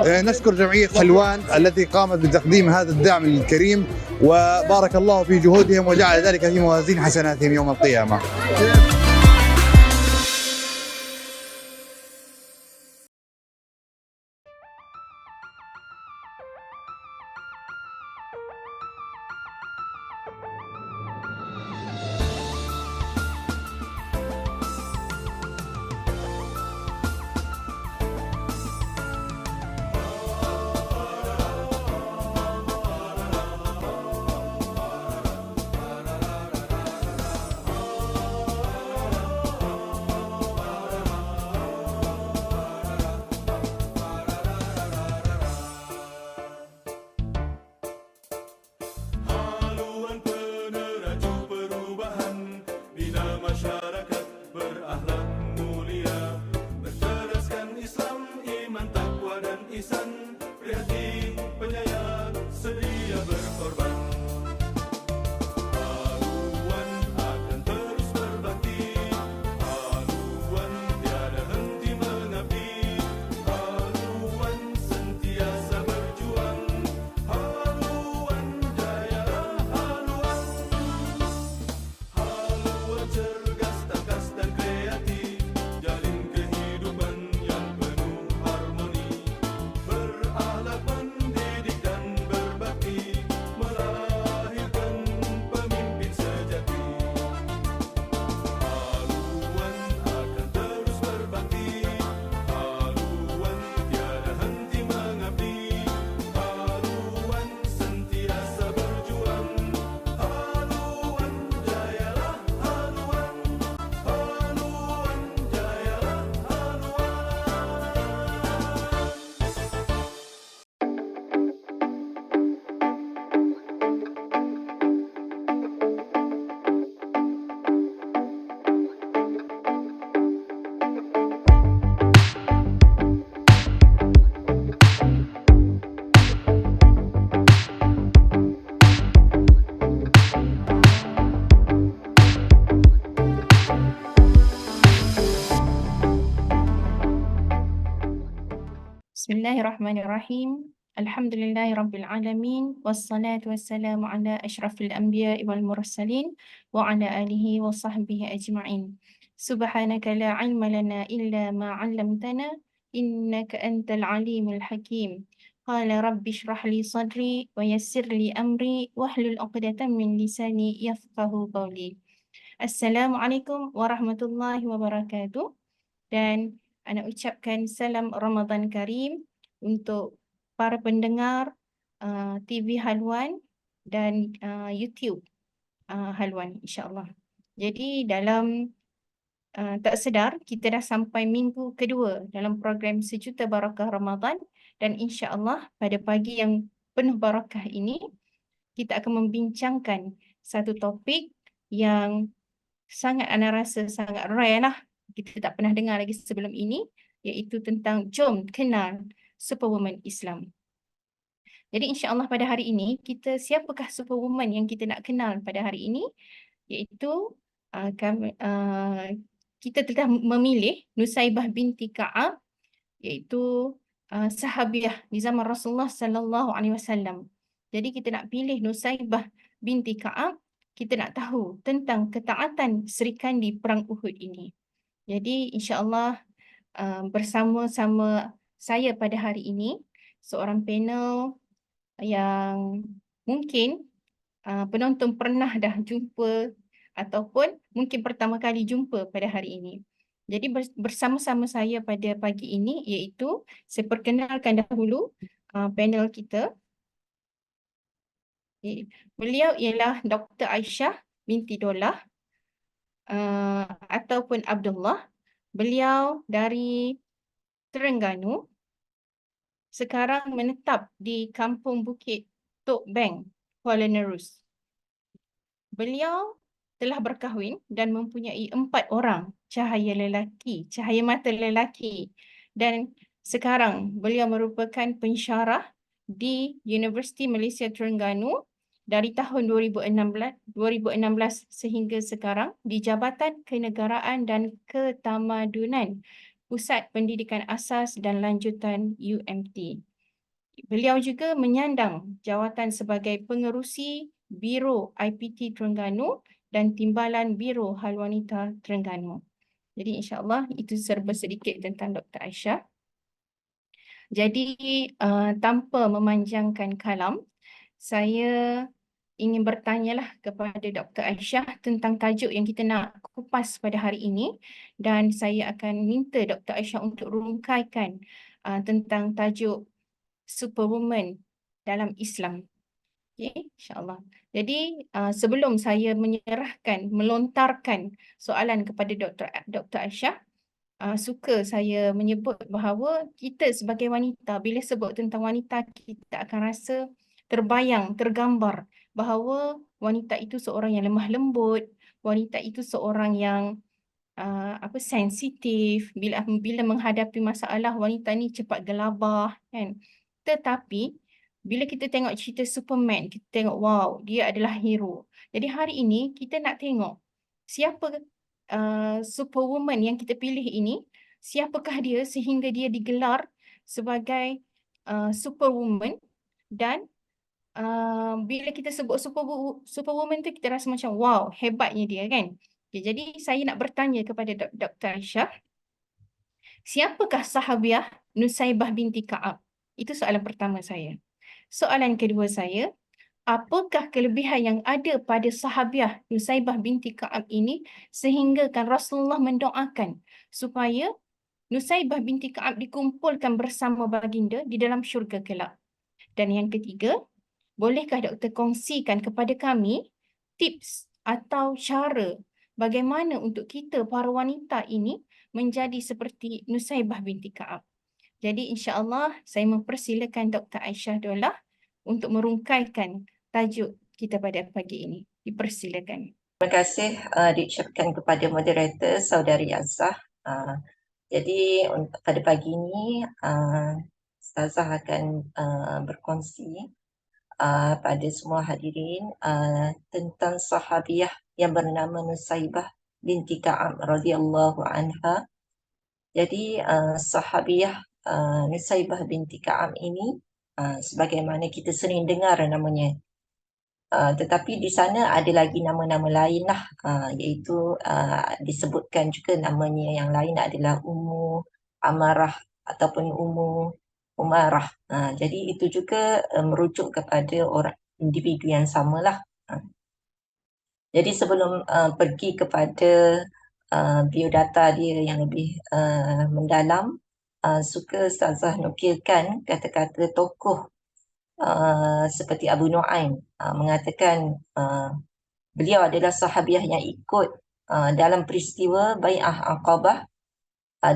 نشكر جمعية حلوان التي قامت بتقديم هذا الدعم الكريم، وبارك الله في جهودهم وجعل ذلك في موازين حسناتهم يوم القيامة. Bismillahirrahmanirrahim. Alhamdulillahirabbil alamin wassalatu wassalamu ala asyrafil anbiya'i wal mursalin wa ala alihi wa sahbihi ajma'in. Subhanaka la ilma lana illa ma 'allamtana innaka antal alimul hakim. Qala rabbi shrah li sadri wa yassir li amri wahlul 'uqdatam min lisani yafqahu qawli. Assalamualaikum warahmatullahi wabarakatuh. Dan ana ucapkan salam Ramadan Karim untuk para pendengar TV Haluan dan YouTube Haluan, insyaAllah. Jadi dalam tak sedar kita dah sampai minggu kedua dalam program Sejuta Barakah Ramadan, dan insyaAllah pada pagi yang penuh barakah ini kita akan membincangkan satu topik yang sangat ana rasa sangat rare lah, kita tak pernah dengar lagi sebelum ini, iaitu tentang jom kenal Superwoman Islam. Jadi insyaAllah pada hari ini, siapakah Superwoman yang kita nak kenal pada hari ini? Iaitu kita telah memilih Nusaibah binti Ka'ab, iaitu sahabiah di zaman Rasulullah sallallahu alaihi wasallam. Jadi kita nak pilih Nusaibah binti Ka'ab, kita nak tahu tentang ketaatan Sri Kandi Perang Uhud ini. Jadi insyaAllah bersama-sama saya pada hari ini, seorang panel yang mungkin penonton pernah dah jumpa ataupun mungkin pertama kali jumpa pada hari ini. Jadi bersama-sama saya pada pagi ini, iaitu saya perkenalkan dahulu panel kita. Beliau ialah Dr. Aisyah binti Dollah ataupun Abdullah. Beliau dari Terengganu, sekarang menetap di Kampung Bukit Tok Beng, Kuala Nerus. Beliau telah berkahwin dan mempunyai 4 orang cahaya mata lelaki, dan sekarang beliau merupakan pensyarah di Universiti Malaysia Terengganu dari tahun 2016 sehingga sekarang di Jabatan Kenegaraan dan Ketamadunan Pusat Pendidikan Asas dan Lanjutan UMT. Beliau juga menyandang jawatan sebagai pengerusi Biro IPT Terengganu dan Timbalan Biro Hal Wanita Terengganu. Jadi insyaAllah itu serba sedikit tentang Dr. Aisyah. Jadi tanpa memanjangkan kalam, saya ingin bertanyalah kepada Dr. Aisyah tentang tajuk yang kita nak kupas pada hari ini, dan saya akan minta Dr. Aisyah untuk rungkaikan tentang tajuk Superwoman dalam Islam. Okay, insyaAllah. Jadi sebelum saya melontarkan soalan kepada Dr. Aisyah, suka saya menyebut bahawa kita sebagai wanita, bila sebut tentang wanita, kita akan rasa tergambar bahawa wanita itu seorang yang lemah lembut, wanita itu seorang yang sensitif, bila menghadapi masalah wanita ni cepat gelabah, kan. Tetapi bila kita tengok cerita Superman, kita tengok wow, dia adalah hero. Jadi hari ini kita nak tengok siapa Superwoman yang kita pilih ini, siapakah dia sehingga dia digelar sebagai Superwoman, dan bila kita sebut Superwoman tu kita rasa macam wow, hebatnya dia, kan. Okay, jadi saya nak bertanya kepada Dr. Aisyah, siapakah sahabiah Nusaibah binti Ka'ab? Itu soalan pertama saya. Soalan kedua saya, apakah kelebihan yang ada pada sahabiah Nusaibah binti Ka'ab ini sehingga kan Rasulullah mendoakan supaya Nusaibah binti Ka'ab dikumpulkan bersama baginda di dalam syurga kelak? Dan yang ketiga, bolehkah doktor kongsikan kepada kami tips atau cara bagaimana untuk kita para wanita ini menjadi seperti Nusaibah binti Ka'ab? Jadi insyaAllah saya mempersilakan Dr. Aisyah Dollah untuk merungkaikan tajuk kita pada pagi ini. Dipersilakan. Terima kasih diucapkan kepada moderator Saudari Azah. Jadi pada pagi ini Ustazah akan berkongsi pada semua hadirin tentang sahabiah yang bernama Nusaibah binti Ka'ab radhiyallahu anha. Jadi sahabiah Nusaibah binti Ka'ab ini, sebagaimana kita sering dengar namanya. Tetapi di sana ada lagi nama-nama lain lah, iaitu disebutkan juga namanya yang lain adalah Ummu Amarah ataupun Ummu Umarah. Jadi itu juga merujuk kepada orang individu yang samalah. Jadi sebelum pergi kepada biodata dia yang lebih mendalam, suka Ustazah nukilkan kata-kata tokoh seperti Abu Nuaim mengatakan beliau adalah sahabiah yang ikut dalam peristiwa Bai'ah Aqabah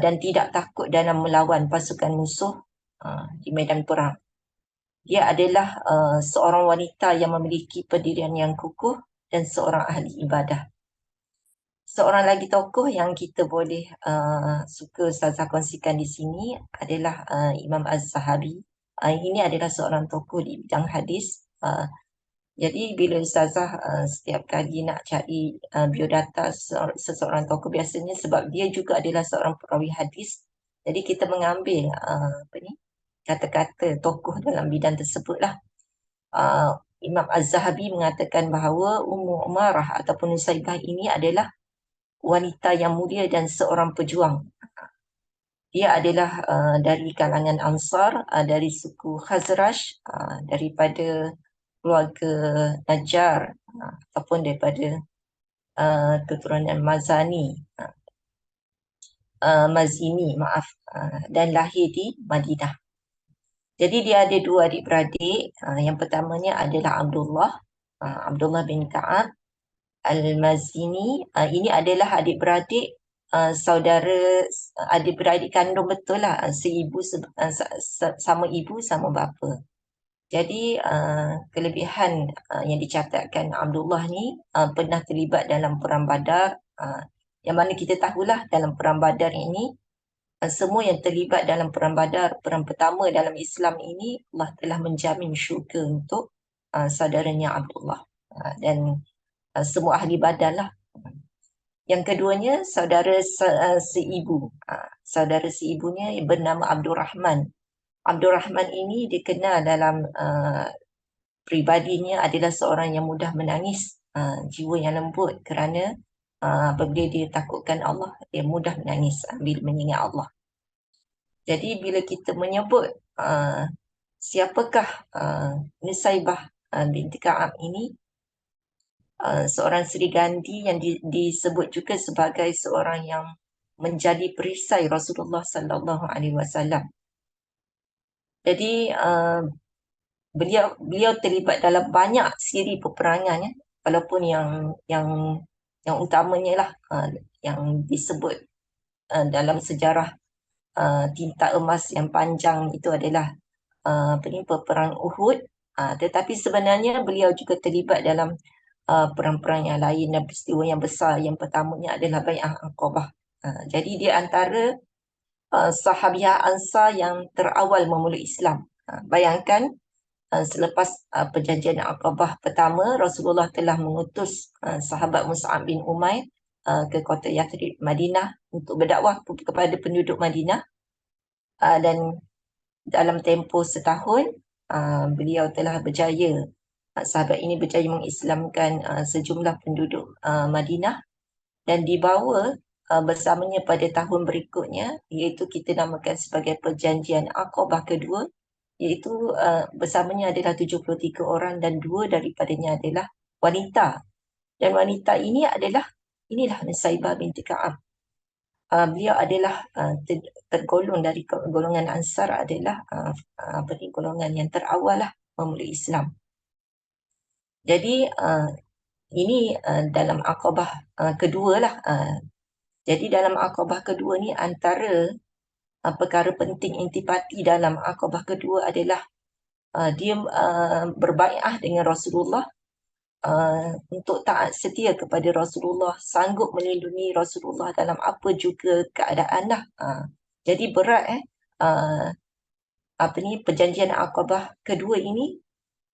dan tidak takut dalam melawan pasukan musuh di medan perang. Dia adalah seorang wanita yang memiliki pendirian yang kukuh dan seorang ahli ibadah. Seorang lagi tokoh yang kita boleh suka Ustazah kongsikan di sini adalah Imam Az-Zahabi. Ini adalah seorang tokoh di bidang hadis. Jadi bila Ustazah setiap kali nak cari biodata seseorang tokoh, biasanya sebab dia juga adalah seorang perawi hadis, jadi kita mengambil kata-kata tokoh dalam bidang tersebutlah. Imam Az-Zahabi mengatakan bahawa Ummu Umarah ataupun Nusaibah ini adalah wanita yang mulia dan seorang pejuang. Dia adalah dari kalangan Ansar, dari suku Khazraj, daripada keluarga Najjar, ataupun daripada keturunan Mazini, dan lahir di Madinah. Jadi dia ada dua adik-beradik. Yang pertamanya adalah Abdullah bin Ka'ab Al-Mazini. Ini adalah adik-beradik saudara, adik-beradik kandung betul lah, seibu sama ibu sama bapa. Jadi kelebihan yang dicatatkan Abdullah ni pernah terlibat dalam perang Badar, yang mana kita tahulah dalam perang Badar ini semua yang terlibat dalam perang Badar, perang pertama dalam Islam ini, Allah telah menjamin syurga untuk saudaranya Abdullah dan semua ahli Badar lah. Yang keduanya saudara seibu. Saudara seibunya bernama Abdul Rahman. Abdul Rahman ini dikenal dalam pribadinya adalah seorang yang mudah menangis, jiwa yang lembut kerana apabila dia takutkan Allah, dia mudah menangis bila mengingat Allah. Jadi bila kita menyebut siapakah Nusaibah binti Ka'ab ini, seorang Sri Gandhi yang disebut juga sebagai seorang yang menjadi perisai Rasulullah sallallahu alaihi wasallam. Jadi beliau terlibat dalam banyak siri peperangan, walaupun yang utamanya lah yang disebut dalam sejarah tinta emas yang panjang itu adalah peperang Uhud. Tetapi sebenarnya beliau juga terlibat dalam perang-perang yang lain dan peristiwa yang besar. Yang pertamanya adalah Bai'ah Aqabah. Jadi dia antara sahabiah Ansar yang terawal memulai Islam. Bayangkan selepas perjanjian Aqabah pertama, Rasulullah telah mengutus sahabat Mus'ab bin Umair ke kota Yathrib, Madinah, untuk berdakwah kepada penduduk Madinah. Dan dalam tempoh setahun, beliau telah berjaya, sahabat ini berjaya mengislamkan sejumlah penduduk Madinah dan dibawa bersamanya pada tahun berikutnya, iaitu kita namakan sebagai perjanjian Aqabah kedua, iaitu bersamanya adalah 73 orang dan dua daripadanya adalah wanita. Dan wanita ini inilah Nusaibah binti Ka'ab. Beliau adalah tergolong dari golongan Ansar, adalah golongan yang terawal lah memulai Islam. Jadi ini dalam Aqabah kedua lah. Jadi dalam Aqabah kedua ni antara perkara penting intipati dalam Aqabah kedua adalah dia berbai'ah dengan Rasulullah untuk taat setia kepada Rasulullah, sanggup melindungi Rasulullah dalam apa juga keadaan lah. Jadi berat perjanjian Aqabah kedua ini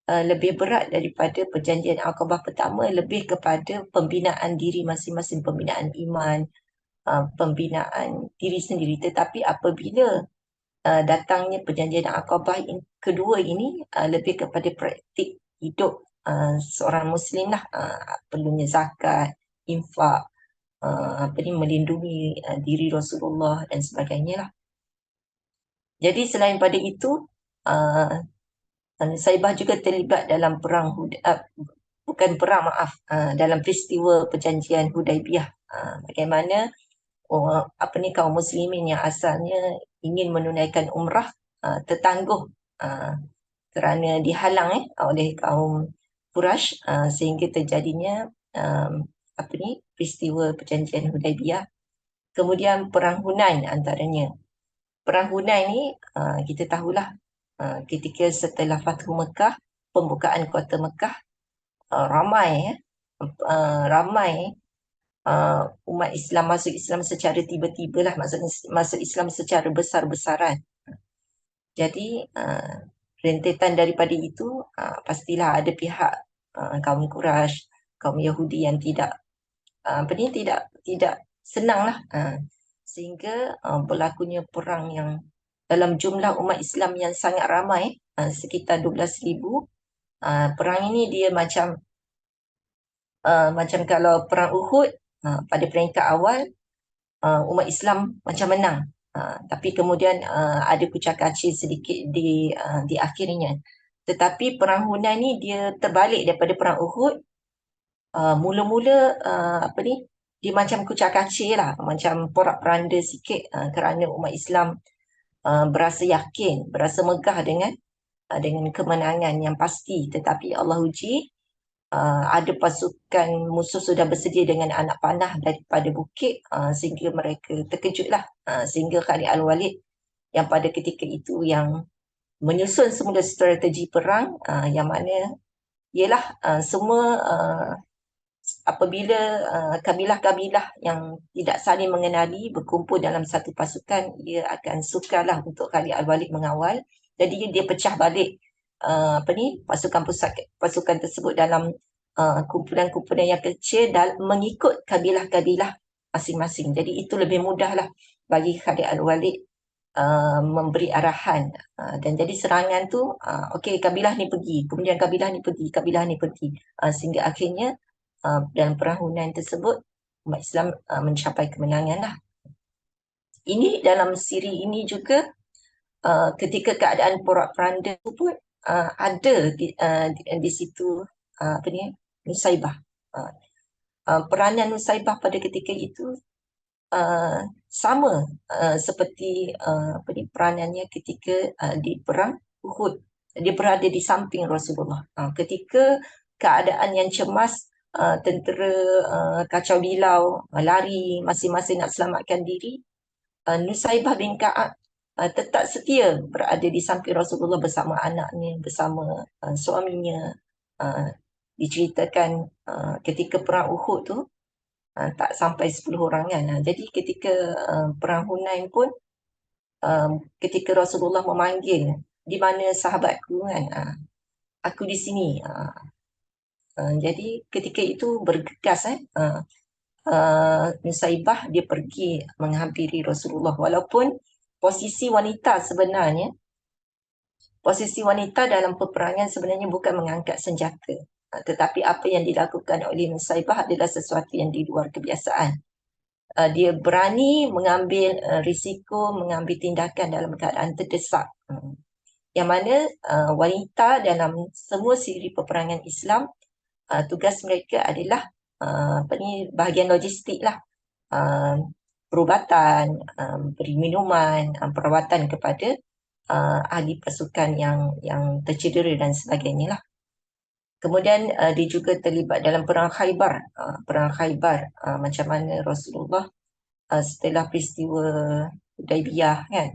lebih berat daripada perjanjian Aqabah pertama, lebih kepada pembinaan diri masing-masing, pembinaan iman, pembinaan diri sendiri. Tetapi apabila datangnya perjanjian Aqabah kedua ini lebih kepada praktik hidup seorang Muslim lah, perlunya zakat, infak, melindungi diri Rasulullah dan sebagainya lah. Jadi selain pada itu, Nusaibah juga terlibat dalam dalam peristiwa perjanjian Hudaibiyah. Bagaimana kaum muslimin yang asalnya ingin menunaikan umrah tertangguh kerana dihalang oleh kaum Quraisy, sehingga terjadinya peristiwa perjanjian Hudaibiyah. Kemudian perang Hunain antaranya. Perang Hunain ni kita tahulah ketika setelah Fathu Mekah, pembukaan kota Mekah, ramai umat Islam masuk Islam secara tiba-tiba lah, maksudnya masuk Islam secara besar-besaran. Jadi rentetan daripada itu pastilah ada pihak kaum Quraisy, kaum Yahudi yang tidak senang lah, sehingga berlakunya perang yang dalam jumlah umat Islam yang sangat ramai, sekitar 12,000. Perang ini dia macam kalau perang Uhud, pada peringkat awal umat Islam macam menang, tapi kemudian ada kucak-kacir sedikit di akhirnya. Tetapi perang Hunain ni dia terbalik daripada perang Uhud. Mula-mula dia macam kucak-kacir lah, macam porak-peranda sikit, kerana umat Islam berasa yakin, berasa megah dengan kemenangan yang pasti. Tetapi Allah uji, ada pasukan musuh sudah bersedia dengan anak panah daripada bukit, sehingga mereka terkejutlah, sehingga Khalid Al-Walid yang pada ketika itu yang menyusun semula strategi perang, yang mana ialah semua apabila kabilah-kabilah yang tidak saling mengenali berkumpul dalam satu pasukan, ia akan sukarlah untuk Khalid Al-Walid mengawal. Jadi dia pecah balik pasukan tersebut dalam kumpulan-kumpulan yang kecil dan mengikut kabilah-kabilah masing-masing. Jadi itu lebih mudahlah bagi Khalid Al-Walid memberi arahan, dan jadi serangan tu okey, kabilah ni pergi, kemudian kabilah ni pergi, sehingga akhirnya dalam perang Hunain tersebut umat Islam mencapai kemenangan lah. Ini dalam siri ini juga ketika keadaan porak-peranda pun ada di situ Nusaibah. Peranan Nusaibah pada ketika itu sama seperti peranannya ketika di perang Uhud. Dia berada di samping Rasulullah. Ketika keadaan yang cemas, tentera kacau bilau, lari masing-masing nak selamatkan diri, Nusaibah bin Ka'ab tetap setia berada di samping Rasulullah bersama anaknya, bersama suaminya. Diceritakan ketika perang Uhud tu tak sampai 10 orang kan. Jadi ketika perang Hunain pun, ketika Rasulullah memanggil, di mana sahabatku kan, aku di sini. Jadi ketika itu bergegas Nusaibah dia pergi menghampiri Rasulullah, walaupun posisi wanita dalam peperangan sebenarnya bukan mengangkat senjata, tetapi apa yang dilakukan oleh Nusaibah adalah sesuatu yang di luar kebiasaan. Dia berani mengambil risiko, mengambil tindakan dalam keadaan terdesak. Yang mana wanita dalam semua siri peperangan Islam, tugas mereka adalah bahagian logistik lah, perubatan, beri minuman, perawatan kepada ahli pasukan yang tercedera dan sebagainya lah. Kemudian dia juga terlibat dalam perang Khaybar. Macam mana Rasulullah setelah peristiwa Hudaibiyah kan,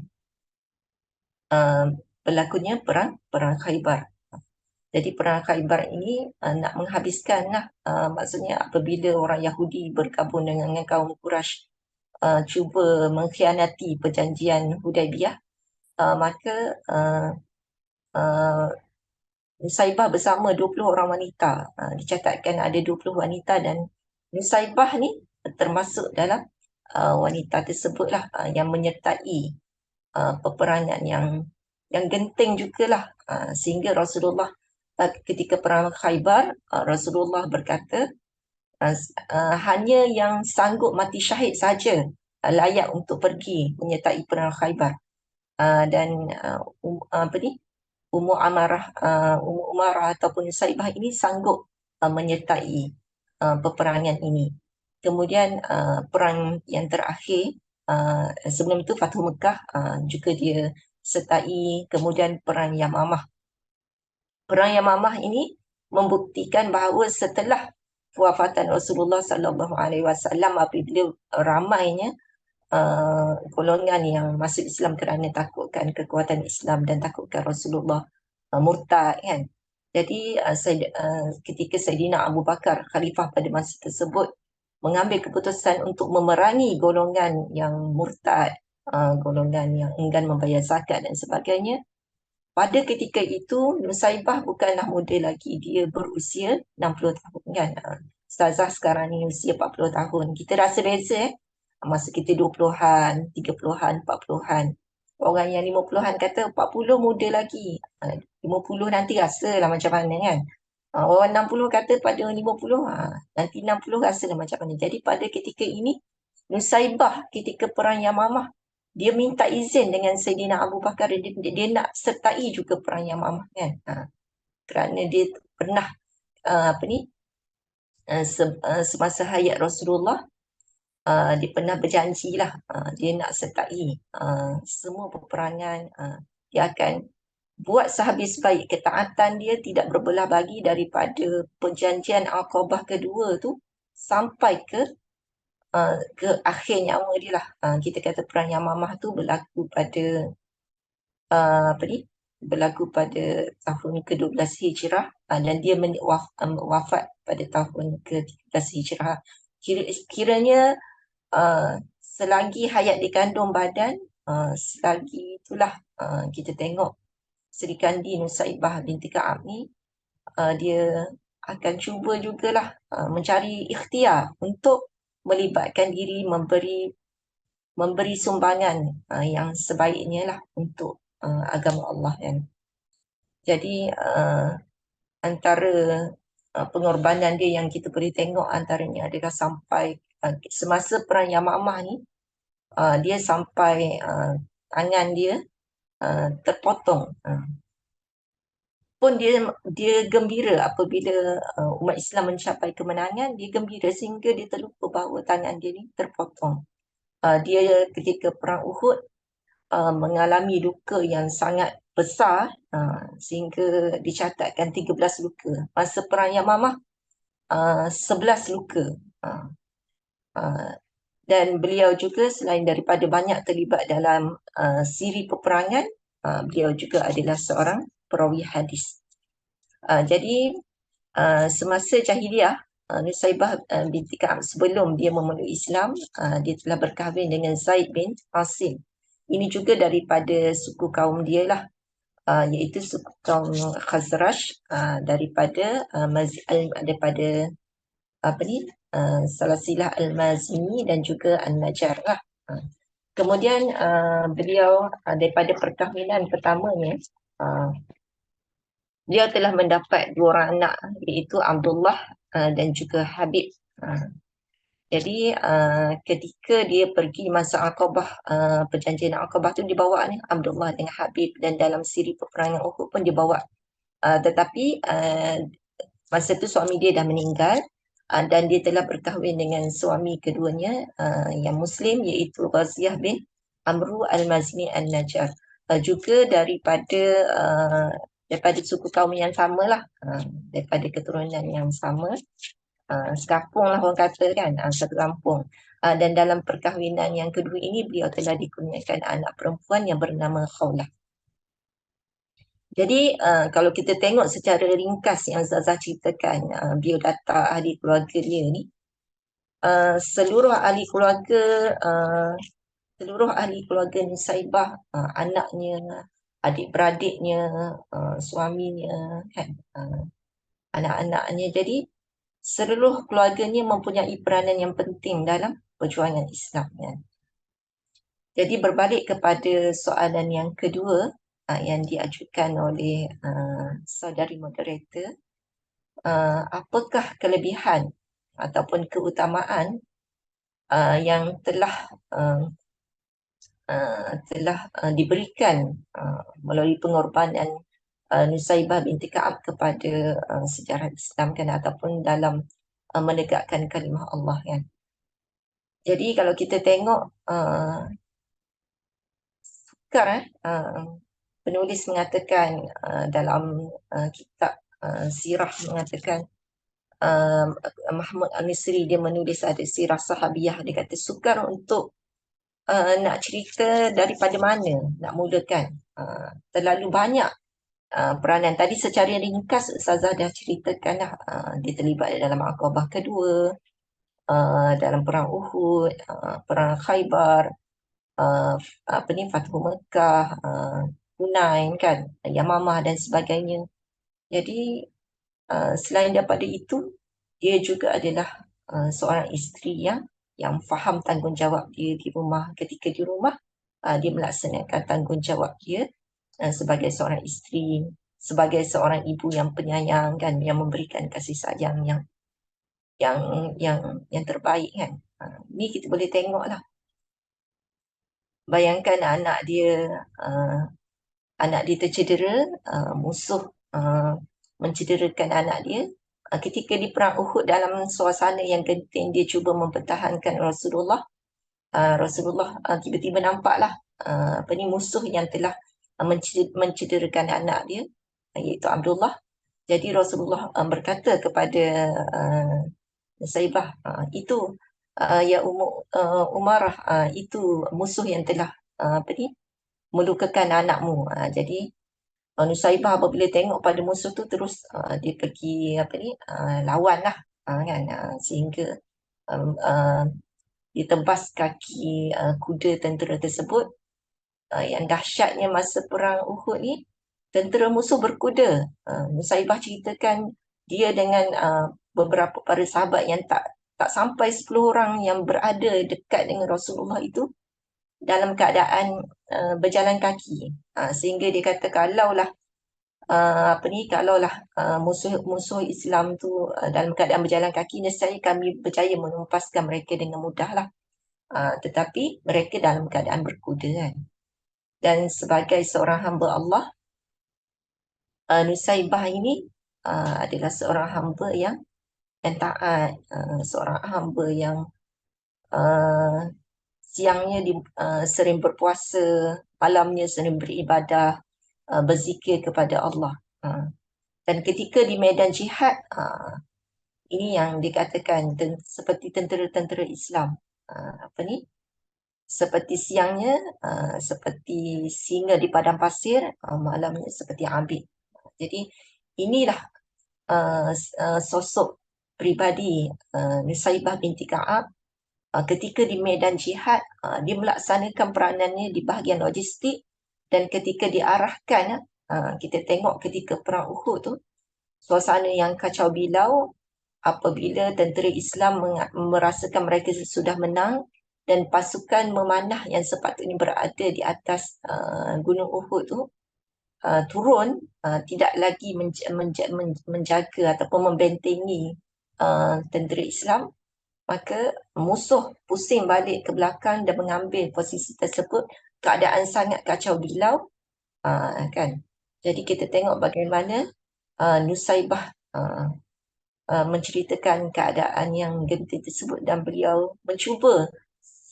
berlakunya perang Khaybar. Jadi perang Khaybar ini nak menghabiskan lah, maksudnya apabila orang Yahudi bergabung dengan kaum Quraisy cuba mengkhianati perjanjian Hudaibiyah, maka Nusaibah bersama 20 orang wanita, dicatatkan ada 20 wanita, dan Nusaibah ni termasuk dalam wanita tersebutlah yang menyertai peperangan yang genting jugalah, sehingga Rasulullah ketika perang Khaybar, Rasulullah berkata hanya yang sanggup mati syahid saja layak untuk pergi menyertai perang Khaybar. Dan Ummu Umarah ataupun Saibah ini sanggup menyertai peperangan ini. Kemudian perang yang terakhir sebelum itu Fathu Mekah juga dia sertai. Kemudian perang Yamamah. Perang Yamamah ini membuktikan bahawa setelah wafatan Rasulullah sallallahu alaihi wasallam, apabila ramainya golongan yang masuk Islam kerana takutkan kekuatan Islam dan takutkan Rasulullah murtad kan. Jadi ketika Saidina Abu Bakar khalifah pada masa tersebut mengambil keputusan untuk memerangi golongan yang murtad, golongan yang enggan membayar zakat dan sebagainya. Pada ketika itu Nusaibah bukanlah muda lagi, dia berusia 60 tahun kan. Ustazah sekarang ni usia 40 tahun. Kita rasa beza masa kita 20-an, 30-an, 40-an. Orang yang 50-an kata 40 muda lagi. 50 nanti rasalah macam mana kan. Orang 60 kata pada 50, nanti 60 rasalah macam mana. Jadi pada ketika ini, Nusaibah ketika perang Yamamah, dia minta izin dengan Saidina Abu Bakar, dia nak sertai juga perang Yamamah kan. Kerana dia pernah semasa hayat Rasulullah, dia pernah berjanjilah dia nak sertai semua peperangan. Dia akan buat sehabis baik, ketaatan dia tidak berbelah bagi daripada perjanjian Aqabah kedua tu sampai ke akhir nyawa dia lah. Kita kata perang Yamamah tu berlaku pada berlaku pada tahun ke-12 Hijrah, dan dia wafat pada tahun ke-13 Hijrah. Kiranya selagi hayat dikandung badan, selagi itulah kita tengok Sri Kandi Nusaibah binti Ka'ab ni, dia akan cuba jugalah mencari ikhtiar untuk melibatkan diri, memberi sumbangan yang sebaiknya lah untuk agama Allah kan. Jadi antara pengorbanan dia yang kita boleh tengok antaranya adalah sampai semasa perang Yamamah ni, dia sampai tangan dia terpotong. Pun dia gembira apabila umat Islam mencapai kemenangan, dia gembira sehingga dia terlupa bahawa tangan dia ni terpotong. Dia ketika perang Uhud mengalami luka yang sangat besar, sehingga dicatatkan 13 luka. Masa perang Yamamah 11 luka. Dan beliau juga selain daripada banyak terlibat dalam siri peperangan, beliau juga adalah seorang perawi hadis. Jadi semasa jahiliah, Nusaibah binti Ka'ab sebelum dia memeluk Islam, dia telah berkahwin dengan Zaid bin Asim. Ini juga daripada suku kaum dia lah, iaitu suku kaum Khazraj, daripada Salasilah Al-Mazini dan juga An-Najjar lah. Kemudian beliau daripada perkahwinan pertamanya, dia telah mendapat 2 orang anak, iaitu Abdullah dan juga Habib. Jadi ketika dia pergi masa Aqabah, perjanjian Aqabah tu dibawa ni Abdullah dengan Habib, dan dalam siri peperangan Uhud pun dibawa. Tetapi masa tu suami dia dah meninggal, dan dia telah berkahwin dengan suami keduanya yang Muslim, iaitu Ghaziyah bin Amru Al-Mazini An-Najjar, juga daripada suku kaum yang sama lah, daripada keturunan yang sama, sekampung lah orang kata kan, satu kampung. Dan dalam perkahwinan yang kedua ini, beliau telah dikurniakan anak perempuan yang bernama Khawlah. Jadi kalau kita tengok secara ringkas yang Zazah ceritakan, biodata ahli keluarga dia ni, seluruh ahli keluarga Nusaibah, anaknya, adik-beradiknya, suaminya kan, anak-anaknya, jadi seluruh keluarganya mempunyai peranan yang penting dalam perjuangan Islam kan. Jadi berbalik kepada soalan yang kedua yang diajukan oleh saudari moderator, apakah kelebihan ataupun keutamaan yang telah diberikan melalui pengorbanan Nusaibah binti Ka'ab kepada sejarah Islam kan, ataupun dalam menegakkan kalimah Allah kan. Jadi kalau kita tengok sukar penulis mengatakan dalam kitab sirah mengatakan Mahmud Al-Misri dia menulis ada sirah sahabiyah, dia kata sukar untuk nak cerita daripada mana nak mulakan. Terlalu banyak peranan. Tadi secara ringkas Ustazah dah ceritakan lah, dia terlibat dalam Aqabah kedua, dalam perang Uhud, perang Khaybar, Fathu Mekah, Hunain kan, Yamamah dan sebagainya. Jadi selain daripada itu, dia juga adalah seorang isteri yang faham tanggungjawab dia di rumah. Ketika di rumah, dia melaksanakan tanggungjawab dia sebagai seorang isteri, sebagai seorang ibu yang penyayang kan, yang memberikan kasih sayang yang terbaik kan. Ni kita boleh tengok lah. Bayangkan anak dia tercedera, musuh mencederakan anak dia. Ketika di perang Uhud dalam suasana yang genting, dia cuba mempertahankan Rasulullah. Rasulullah tiba-tiba nampaklah musuh yang telah mencederakan anak dia, iaitu Abdullah. Jadi Rasulullah berkata kepada Nusaibah, itu ya Umarah, itu musuh yang telah melukakan anakmu. Jadi Nusaibah apabila tengok pada musuh tu terus dia pergi lawan lah kan, sehingga ditebas kaki kuda tentera tersebut. Yang dahsyatnya masa perang Uhud ni, tentera musuh berkuda. Nusaibah ceritakan dia dengan beberapa para sahabat yang tak sampai 10 orang yang berada dekat dengan Rasulullah itu dalam keadaan berjalan kaki. Sehingga dia kata kalaulah musuh Islam tu dalam keadaan berjalan kaki, nescaya kami berjaya menempaskan mereka dengan mudah lah. Tetapi mereka dalam keadaan berkuda kan. Dan sebagai seorang hamba Allah, Nusaibah ini adalah seorang hamba yang taat, seorang hamba yang siangnya sering berpuasa, malamnya sering beribadah, berzikir kepada Allah. Dan ketika di medan jihad, ini yang dikatakan seperti tentera-tentera Islam. Seperti siangnya seperti singa di padang pasir, malamnya seperti abid. Jadi inilah sosok pribadi Nusaibah binti Ka'ab. Ketika di medan jihad, dia melaksanakan peranannya di bahagian logistik, dan ketika diarahkan, kita tengok ketika perang Uhud tu, suasana yang kacau bilau apabila tentera Islam merasakan mereka sudah menang, dan pasukan memanah yang sepatutnya berada di atas Gunung Uhud tu turun, tidak lagi menjaga ataupun membentengi tentera Islam, maka musuh pusing balik ke belakang dan mengambil posisi tersebut. Keadaan sangat kacau bilau kan. Jadi kita tengok bagaimana Nusaibah menceritakan keadaan yang genting tersebut, dan beliau mencuba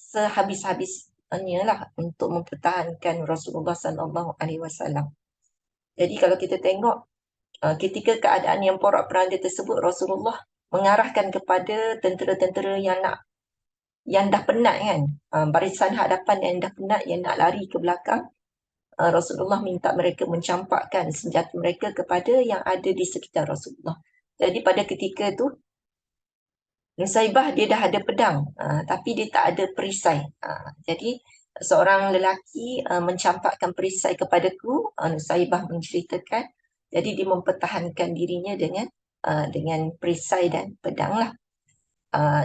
sehabis-habisnya lah untuk mempertahankan Rasulullah SAW. Jadi kalau kita tengok ketika keadaan yang porak-poranda tersebut, Rasulullah mengarahkan kepada tentera-tentera yang dah penat kan, barisan hadapan yang dah penat, yang nak lari ke belakang. Rasulullah minta mereka mencampakkan senjata mereka kepada yang ada di sekitar Rasulullah. Jadi pada ketika tu Nusaibah dia dah ada pedang, tapi dia tak ada perisai. Jadi seorang lelaki mencampakkan perisai kepadaku, Nusaibah menceritakan. Jadi dia mempertahankan dirinya dengan perisai dan pedang lah.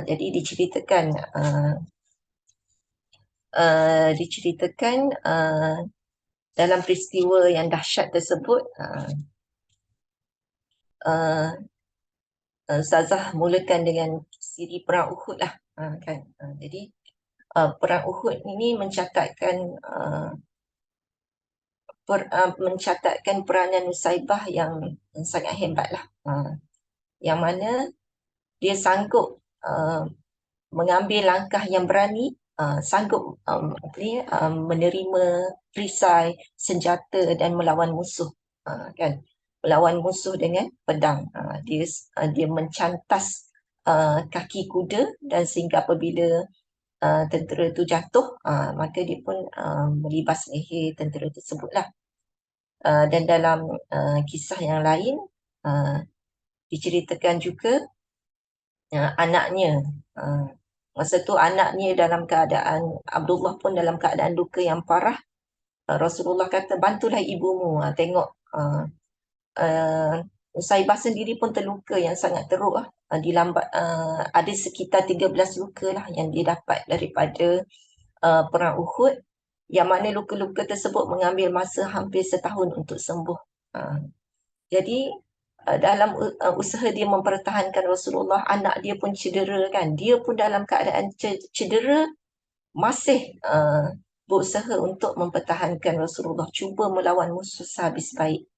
Jadi diceritakan diceritakan dalam peristiwa yang dahsyat tersebut, Ustazah mulakan dengan siri perang Uhud lah, kan. Jadi perang Uhud ini mencatatkan peranan Nusaibah yang sangat hebat lah, yang mana dia sanggup mengambil langkah yang berani, sanggup menerima perisai, senjata dan melawan musuh, kan. Melawan musuh dengan pedang. Dia mencantas kaki kuda, dan sehingga apabila tentera itu jatuh, maka dia pun melibas leher tentera tersebutlah. Dan dalam kisah yang lain diceritakan juga anaknya, masa tu anaknya dalam keadaan, Abdullah pun dalam keadaan luka yang parah. Rasulullah kata, bantulah ibumu. Tengok Nusaibah sendiri pun terluka yang sangat teruk. Ada sekitar 13 luka lah yang dia dapat daripada perang Uhud, yang mana luka-luka tersebut mengambil masa hampir setahun untuk sembuh. Jadi dalam usaha dia mempertahankan Rasulullah, anak dia pun cedera, kan. Dia pun dalam keadaan cedera masih berusaha untuk mempertahankan Rasulullah, cuba melawan musuh sehabis baik.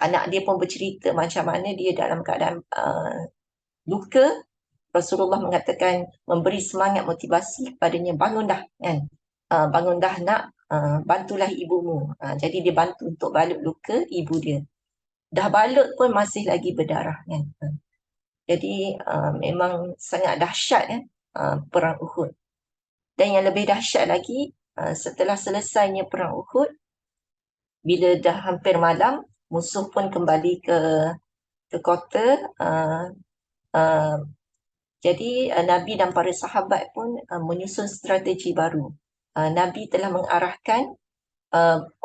Anak dia pun bercerita macam mana dia dalam keadaan luka. Rasulullah mengatakan, memberi semangat motivasi kepadanya, bangun dah, kan. Bangun dah nak, bantulah ibumu. Jadi dia bantu untuk balut luka ibu dia. Dah balut pun masih lagi berdarah, kan. Jadi memang sangat dahsyat, kan, perang Uhud. Dan yang lebih dahsyat lagi, setelah selesainya perang Uhud, bila dah hampir malam, musuh pun kembali ke kota. Jadi Nabi dan para sahabat pun menyusun strategi baru. Nabi telah mengarahkan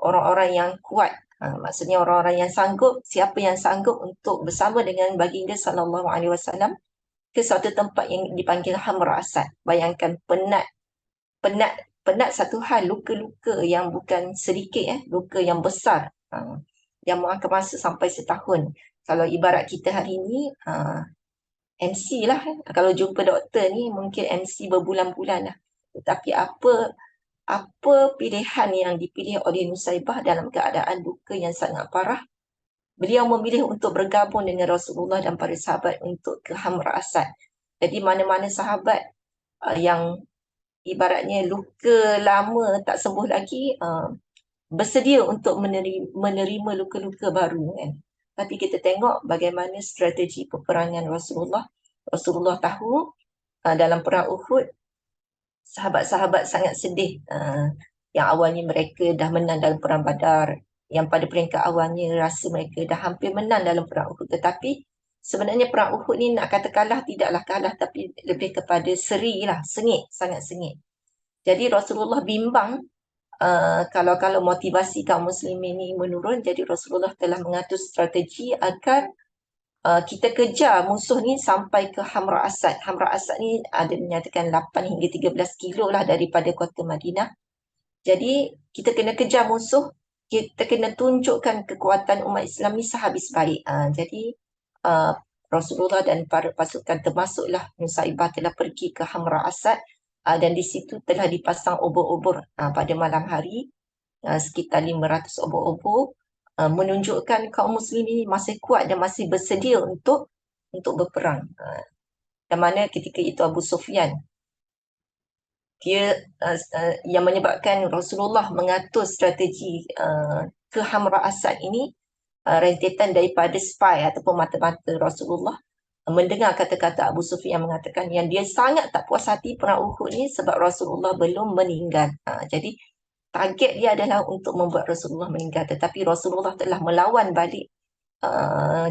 orang-orang yang kuat, maksudnya orang-orang yang sanggup, siapa yang sanggup untuk bersama dengan baginda sallallahu alaihi wasallam ke suatu tempat yang dipanggil Hamra Asad. Bayangkan, penat satu hal, luka-luka yang bukan sedikit, luka yang besar, yang memakan masa sampai setahun. Kalau ibarat kita hari ini, MC lah, kalau jumpa doktor ni mungkin MC berbulan-bulan lah. Tetapi apa pilihan yang dipilih oleh Nusaibah dalam keadaan luka yang sangat parah? Beliau memilih untuk bergabung dengan Rasulullah dan para sahabat untuk ke Hamra Asad. Jadi mana-mana sahabat yang ibaratnya luka lama tak sembuh lagi, bersedia untuk menerima luka-luka baru, kan. Tapi kita tengok bagaimana strategi peperangan Rasulullah. Rasulullah tahu dalam perang Uhud, sahabat-sahabat sangat sedih. Yang awalnya mereka dah menang dalam perang Badar, yang pada peringkat awalnya rasa mereka dah hampir menang dalam perang Uhud. Tetapi sebenarnya perang Uhud ni nak kata kalah, tidaklah kalah, tapi lebih kepada seri lah, sengit, sangat sengit. Jadi Rasulullah bimbang kalau motivasi kaum muslimin ni menurun. Jadi Rasulullah telah mengatur strategi agar kita kejar musuh ni sampai ke Hamra Asad. Hamra Asad ni ada menyatakan 8 hingga 13 kilo lah daripada kota Madinah. Jadi kita kena kejar musuh, kita kena tunjukkan kekuatan umat Islam ni sehabis baik. Jadi Rasulullah dan para pasukan, termasuklah Nusaibah, telah pergi ke Hamra Asad. Dan di situ telah dipasang obor-obor pada malam hari, sekitar 500 obor-obor, menunjukkan kaum muslim ini masih kuat dan masih bersedia untuk berperang. Dan mana ketika itu Abu Sufyan, dia yang menyebabkan Rasulullah mengatur strategi ke Hamra Asad ini, rentetan daripada spy ataupun mata-mata Rasulullah mendengar kata-kata Abu Sufyan mengatakan yang dia sangat tak puas hati perang Uhud ni sebab Rasulullah belum meninggal. Jadi target dia adalah untuk membuat Rasulullah meninggal, tetapi Rasulullah telah melawan balik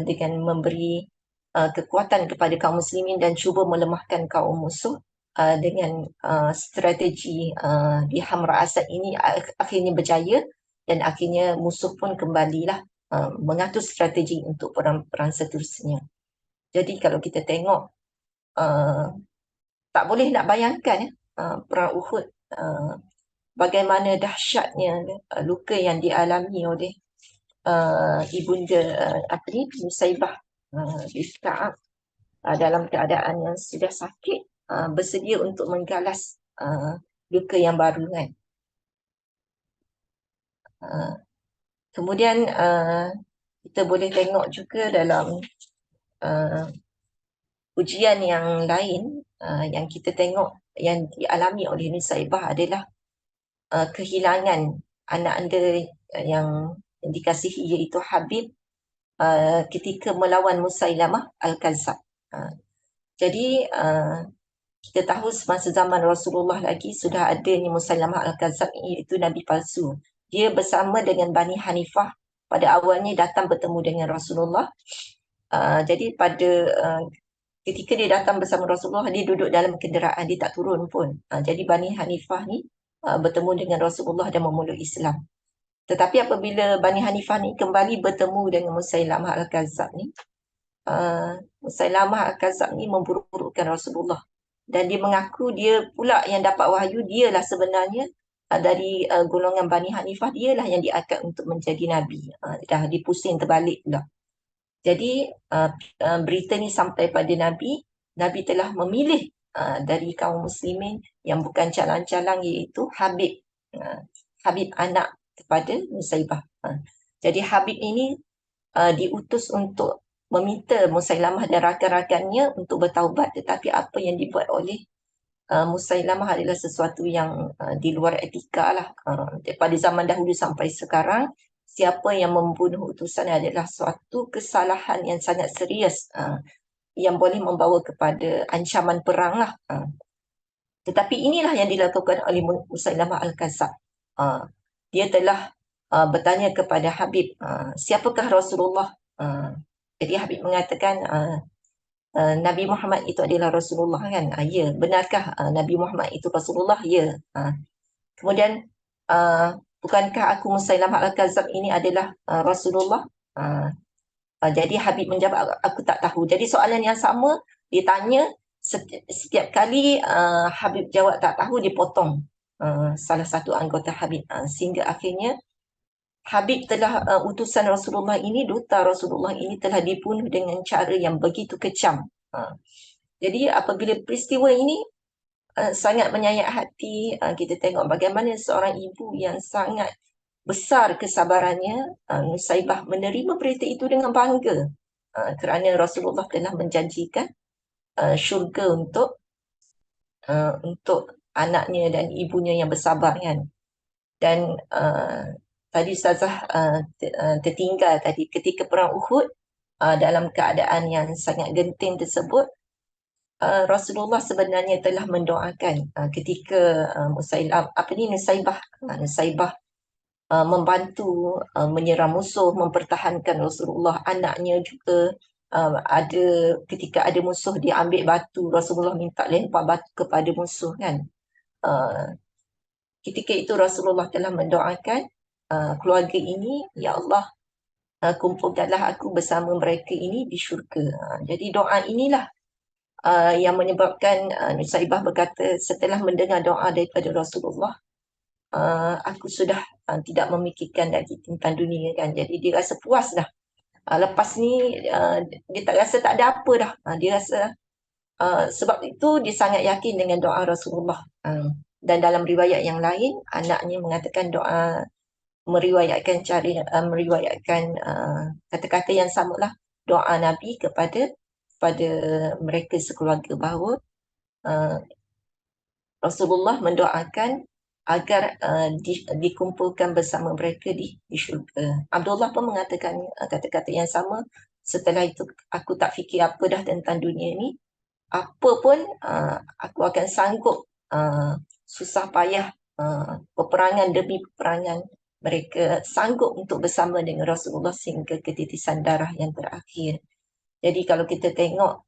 dengan memberi kekuatan kepada kaum muslimin dan cuba melemahkan kaum musuh dengan strategi di Hamra Asad ini. Akhirnya berjaya, dan akhirnya musuh pun kembalilah mengatur strategi untuk perang seterusnya. Jadi kalau kita tengok, tak boleh nak bayangkan perang Uhud bagaimana dahsyatnya luka yang dialami oleh ibunda Nusaibah bint Ka'ab dalam keadaan yang sudah sakit, bersedia untuk menggalas luka yang baru kan. Kemudian kita boleh tengok juga dalam ujian yang lain yang kita tengok yang dialami oleh Nusaibah adalah kehilangan anak anda yang dikasihi, iaitu Habib, ketika melawan Musailamah Al-Kazzab. Jadi kita tahu semasa zaman Rasulullah lagi sudah adanya Musailamah Al-Kazzab, iaitu Nabi palsu. Dia bersama dengan Bani Hanifah pada awalnya datang bertemu dengan Rasulullah. Jadi pada ketika dia datang bersama Rasulullah, dia duduk dalam kenderaan, dia tak turun pun. Jadi Bani Hanifah ni bertemu dengan Rasulullah dan memeluk Islam. Tetapi apabila Bani Hanifah ni kembali bertemu dengan Musailamah Al-Kazzab ni, Musailamah Al-Kazzab ni memburuk-burukkan Rasulullah. Dan dia mengaku dia pula yang dapat wahyu, dialah sebenarnya dari golongan Bani Hanifah, dialah yang diangkat untuk menjadi Nabi. Dah dipusing terbalik pula. Jadi berita ni sampai pada Nabi. Nabi telah memilih dari kaum muslimin yang bukan calang-calang, iaitu Habib. Habib anak kepada Nusaibah. Jadi Habib ini diutus untuk meminta Musailamah dan rakan-rakannya untuk bertaubat, tetapi apa yang dibuat oleh Musailamah adalah sesuatu yang di luar etika lah. Daripada zaman dahulu sampai sekarang, siapa yang membunuh utusan adalah suatu kesalahan yang sangat serius, yang boleh membawa kepada ancaman perang lah. Tetapi inilah yang dilakukan oleh Musailamah Al-Kazzab. Dia telah bertanya kepada Habib, siapakah Rasulullah? Jadi Habib mengatakan, Nabi Muhammad itu adalah Rasulullah kan? Ya. Benarkah Nabi Muhammad itu Rasulullah? Ya. Kemudian, bukankah aku Musailamah Al-Kazzab ini adalah Rasulullah? Jadi Habib menjawab, aku tak tahu. Jadi soalan yang sama ditanya setiap kali Habib jawab tak tahu, dipotong salah satu anggota Habib, sehingga akhirnya Habib telah utusan Rasulullah ini, duta Rasulullah ini telah dibunuh dengan cara yang begitu kejam. Jadi apabila peristiwa ini sangat menyayat hati, kita tengok bagaimana seorang ibu yang sangat besar kesabarannya, Nusaibah menerima berita itu dengan bangga, kerana Rasulullah telah menjanjikan syurga untuk anaknya dan ibunya yang bersabar kan. Dan tadi Ustazah tertinggal tadi ketika perang Uhud, dalam keadaan yang sangat genting tersebut, Rasulullah sebenarnya telah mendoakan ketika Nusaibah membantu menyerang musuh, mempertahankan Rasulullah. Anaknya juga ada ketika ada musuh, dia ambil batu, Rasulullah minta lempar batu kepada musuh kan. Ketika itu Rasulullah telah mendoakan keluarga ini, ya Allah, kumpulkanlah aku bersama mereka ini di syurga. Jadi doa inilah yang menyebabkan Nusaibah berkata, setelah mendengar doa daripada Rasulullah, aku sudah tidak memikirkan lagi tentang dunia kan. Jadi dia rasa puas dah. Lepas ni dia tak rasa tak ada apa dah. Dia rasa sebab itu dia sangat yakin dengan doa Rasulullah. Dan dalam riwayat yang lain, anaknya mengatakan meriwayatkan kata-kata yang samalah, doa Nabi kepada mereka sekeluarga, bahawa Rasulullah mendoakan agar dikumpulkan bersama mereka di syurga. Abdullah pun mengatakan kata-kata yang sama. Setelah itu aku tak fikir apa dah tentang dunia ni. Apa pun aku akan sanggup susah payah, peperangan demi peperangan, mereka sanggup untuk bersama dengan Rasulullah sehingga ketitisan darah yang terakhir. Jadi kalau kita tengok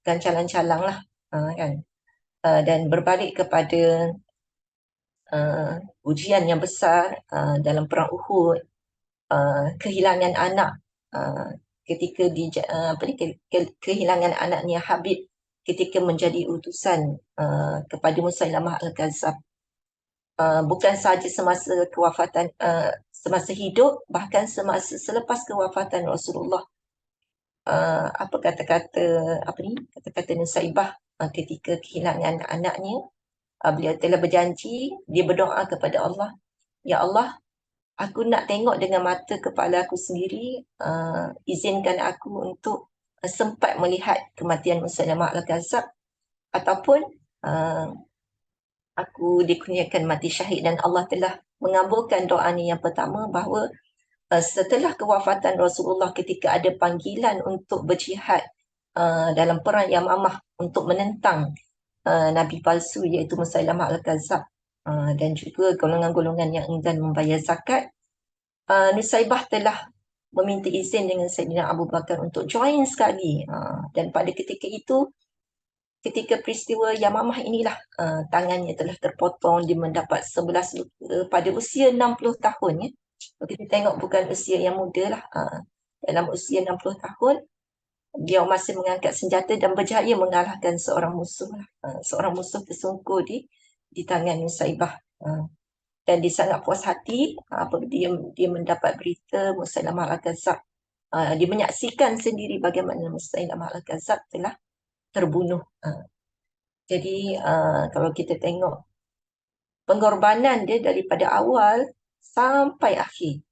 kan calang-calang lah kan. Dan berbalik kepada ujian yang besar dalam perang Uhud, kehilangan anak ketika kehilangan anaknya Habib ketika menjadi utusan kepada Musailamah Al-Kazzab. bukan sahaja semasa kewafatan, semasa hidup, bahkan semasa selepas kewafatan Rasulullah. Apa kata-kata Nusaibah ketika kehilangan anaknya, beliau telah berjanji, dia berdoa kepada Allah, Ya Allah, aku nak tengok dengan mata kepala aku sendiri, izinkan aku untuk sempat melihat kematian Musailamah Al-Kadzab, ataupun aku dikurniakan mati syahid. Dan Allah telah mengabulkan doanya yang pertama, bahawa setelah kewafatan Rasulullah, ketika ada panggilan untuk berjihad dalam perang Yamamah untuk menentang Nabi palsu iaitu Musailamah Al-Kadzab, dan juga golongan-golongan yang enggan membayar zakat, Nusaibah telah meminta izin dengan Saidina Abu Bakar untuk join sekali. Dan pada ketika itu, ketika peristiwa Yamamah inilah, tangannya telah terpotong, dia mendapat 11 luka pada usia 60 tahun. Ya. Kalau kita tengok, bukan usia yang muda lah. Dalam usia 60 tahun, dia masih mengangkat senjata dan berjaya mengalahkan seorang musuh. Seorang musuh tersungkur di tangan Nusaibah. Dan dia sangat puas hati apabila dia mendapat berita Musailamah Al-Kadzab. Dia menyaksikan sendiri bagaimana Musailamah Al-Kadzab telah terbunuh. Jadi kalau kita tengok pengorbanan dia daripada awal sampai akhir,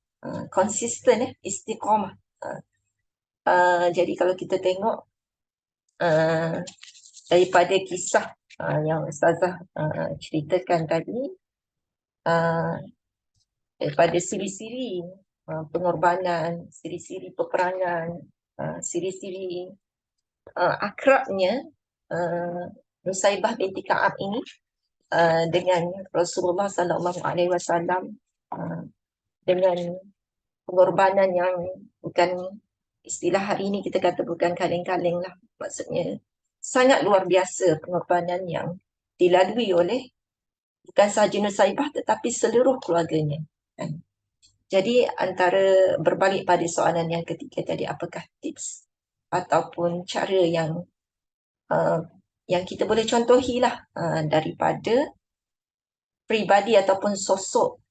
konsisten, istiqamah. Jadi kalau kita tengok daripada kisah yang Ustazah ceritakan tadi, daripada siri-siri pengorbanan, siri-siri peperangan, siri-siri akrabnya Nusaibah binti Ka'ab ini dengan Rasulullah SAW, dengan pengorbanan yang bukan, istilah hari ini kita kata bukan kaleng-kaleng lah, maksudnya sangat luar biasa pengorbanan yang dilalui oleh bukan sahaja Nusaibah tetapi seluruh keluarganya. Jadi antara, berbalik pada soalan yang ketiga tadi, apakah tips ataupun cara yang kita boleh contohilah daripada peribadi ataupun sosok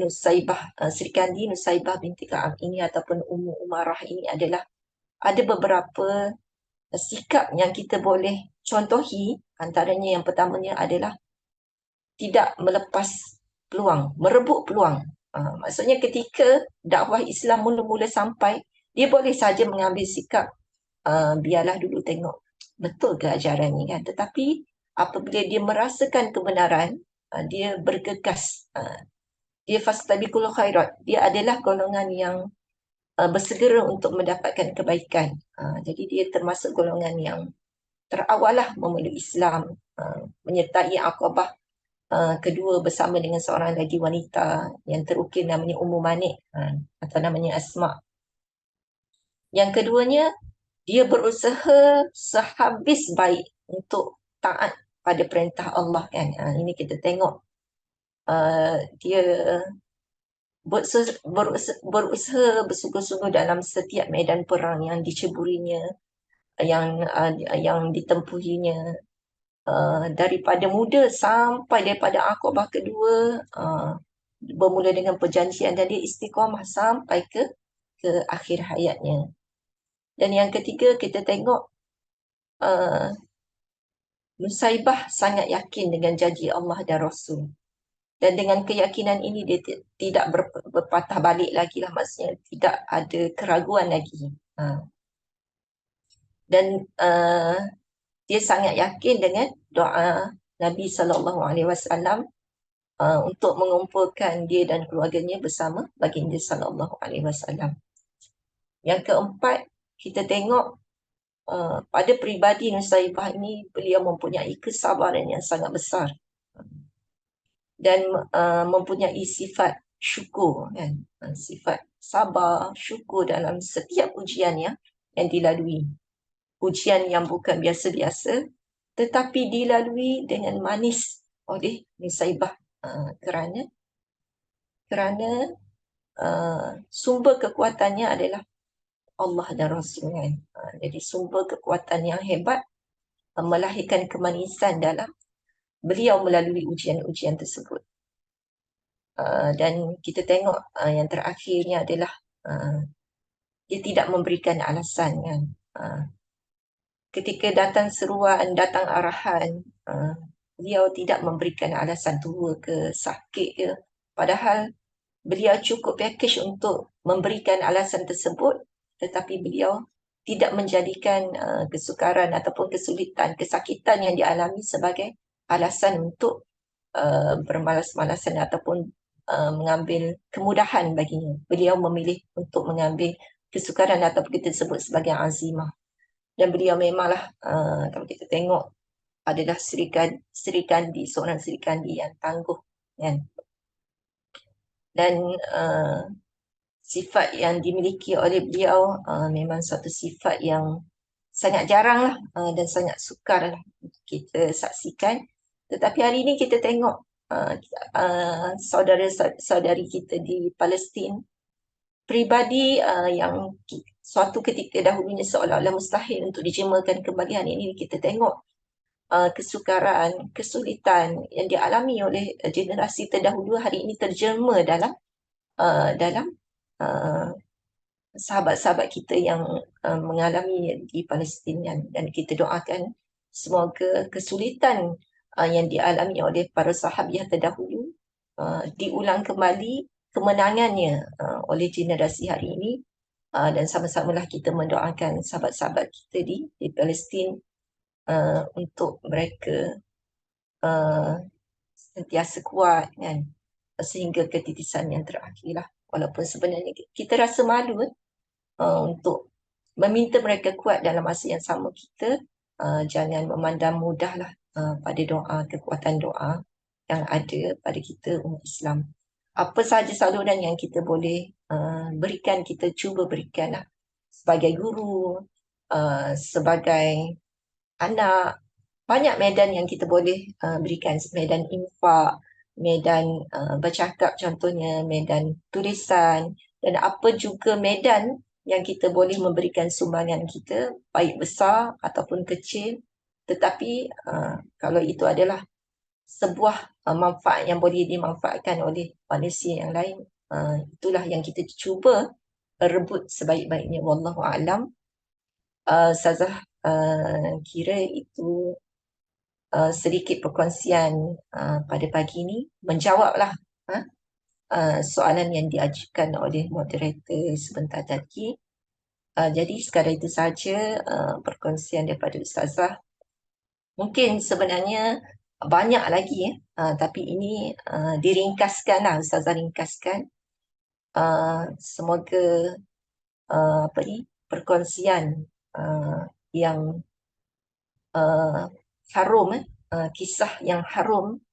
Nusaibah, Sri Kandi Nusaibah binti Ka'ab ini ataupun Ummu Umarah ini, adalah ada beberapa sikap yang kita boleh contohi. Antaranya yang pertamanya adalah tidak melepas peluang, merebut peluang. Maksudnya ketika dakwah Islam mula-mula sampai, dia boleh saja mengambil sikap, biarlah dulu tengok betul ke ajaran ni kan. Tetapi apabila dia merasakan kebenaran, dia bergegas. Dia fastabiqul khairat. Dia adalah golongan yang bersegera untuk mendapatkan kebaikan. Jadi dia termasuk golongan yang terawal lah memeluk Islam, menyertai Aqabah kedua bersama dengan seorang lagi wanita yang terukir namanya Ummu Manik, atau namanya Asma. Yang keduanya, dia berusaha sehabis baik untuk taat pada perintah Allah kan. Ini kita tengok dia berusaha bersungguh-sungguh dalam setiap medan perang yang diceburinya, yang ditempuhinya, daripada muda sampai daripada Aqabah kedua, bermula dengan perjanjian, dan dia istiqamah sampai ke akhir hayatnya. Dan yang ketiga, kita tengok Nusaibah sangat yakin dengan janji Allah dan Rasul. Dan dengan keyakinan ini dia tidak berpatah balik lagi lah, maksudnya tidak ada keraguan lagi. Dan dia sangat yakin dengan doa Nabi SAW untuk mengumpulkan dia dan keluarganya bersama baginda SAW. Yang keempat, kita tengok pada peribadi Nusaibah ini, beliau mempunyai kesabaran yang sangat besar dan mempunyai sifat syukur kan? Sifat sabar, syukur dalam setiap ujian yang dilalui. Ujian yang bukan biasa-biasa, tetapi dilalui dengan manis oleh Nusaibah, kerana sumber kekuatannya adalah Allah dan Rasul kan. Jadi sumber kekuatan yang hebat melahirkan kemanisan dalam beliau melalui ujian-ujian tersebut. Dan kita tengok yang terakhirnya adalah dia tidak memberikan alasan kan. Ketika datang seruan, datang arahan, beliau tidak memberikan alasan tua ke sakit ke. Padahal beliau cukup package untuk memberikan alasan tersebut, tetapi beliau tidak menjadikan kesukaran ataupun kesulitan, kesakitan yang dialami sebagai alasan untuk bermalas-malasan ataupun mengambil kemudahan baginya. Beliau memilih untuk mengambil kesukaran ataupun kita sebut sebagai azimah. Dan beliau memanglah kalau kita tengok adalah Sri Kandi, seorang Sri Kandi yang tangguh kan. Dan sifat yang dimiliki oleh beliau memang satu sifat yang sangat jarang lah dan sangat sukar lah kita saksikan. Tetapi hari ini kita tengok saudara-saudari kita di Palestin, peribadi yang suatu ketika dahulunya seolah-olah mustahil untuk dijemakan kembali, hari ini kita tengok kesukaran, kesulitan yang dialami oleh generasi terdahulu hari ini terjema dalam sahabat-sahabat kita yang mengalami di Palestin, dan kita doakan semoga kesulitan yang dialami oleh para sahabat terdahulu diulang kembali kemenangannya oleh generasi hari ini, dan sama-samalah kita mendoakan sahabat-sahabat kita di Palestin untuk mereka sentiasa kuat kan, sehingga ketitisan yang terakhir lah. Walaupun sebenarnya kita rasa malu untuk meminta mereka kuat, dalam masa yang sama kita jangan memandang mudah lah pada doa, kekuatan doa yang ada pada kita umat Islam. Apa sahaja saluran yang kita boleh berikan, kita cuba berikan lah. Sebagai guru, sebagai anak, banyak medan yang kita boleh berikan. Medan infak, medan bercakap contohnya, medan tulisan, dan apa juga medan yang kita boleh memberikan sumbangan kita, baik besar ataupun kecil. Tetapi kalau itu adalah sebuah manfaat yang boleh dimanfaatkan oleh manusia yang lain, itulah yang kita cuba rebut sebaik-baiknya. Wallahu a'lam. Ustazah kira itu sedikit perkongsian pada pagi ini, menjawablah soalan yang diajukan oleh moderator sebentar tadi. Jadi sekadar itu saja perkongsian daripada Ustazah. Mungkin sebenarnya banyak lagi tapi ini diringkaskan lah, Ustazah ringkaskan. Semoga perkongsian yang harum, kisah yang harum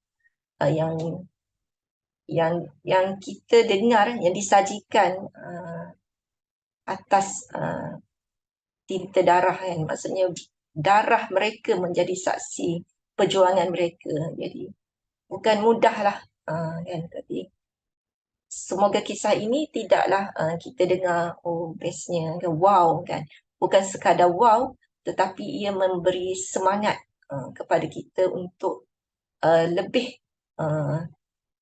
yang kita dengar, yang disajikan atas tinta darah kan, maksudnya darah mereka menjadi saksi perjuangan mereka. Jadi bukan mudahlah kan, tapi semoga kisah ini tidaklah kita dengar bestnya kan, wow kan, bukan sekadar wow, tetapi ia memberi semangat kepada kita untuk lebih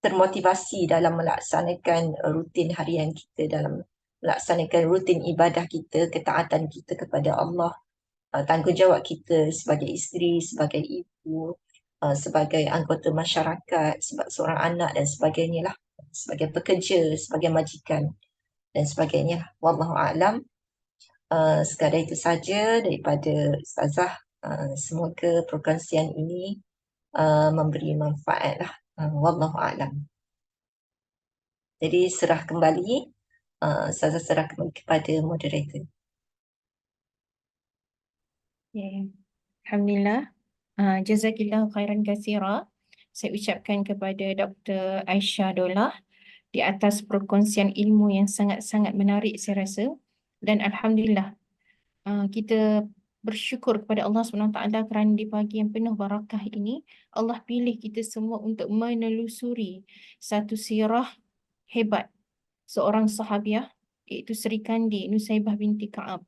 termotivasi dalam melaksanakan rutin harian kita, dalam melaksanakan rutin ibadah kita, ketaatan kita kepada Allah, tanggungjawab kita sebagai isteri, sebagai ibu, sebagai anggota masyarakat, sebagai seorang anak dan sebagainya lah, sebagai pekerja, sebagai majikan dan sebagainya lah. Wallahu a'lam. Sekadar itu saja daripada Ustazah. Semoga perkongsian ini memberi manfaat lah. Wallahu a'lam. Jadi serah kembali, Ustazah serah kembali kepada moderator. Okay. Alhamdulillah. Jazakillah khairan katsira. Saya ucapkan kepada Dr. Aisyah Dolah di atas perkongsian ilmu yang sangat-sangat menarik saya rasa. Dan Alhamdulillah kita bersyukur kepada Allah SWT kerana di pagi yang penuh barakah ini Allah pilih kita semua untuk menelusuri satu sirah hebat seorang sahabiah, iaitu Sri Kandi Nusaibah binti Ka'ab.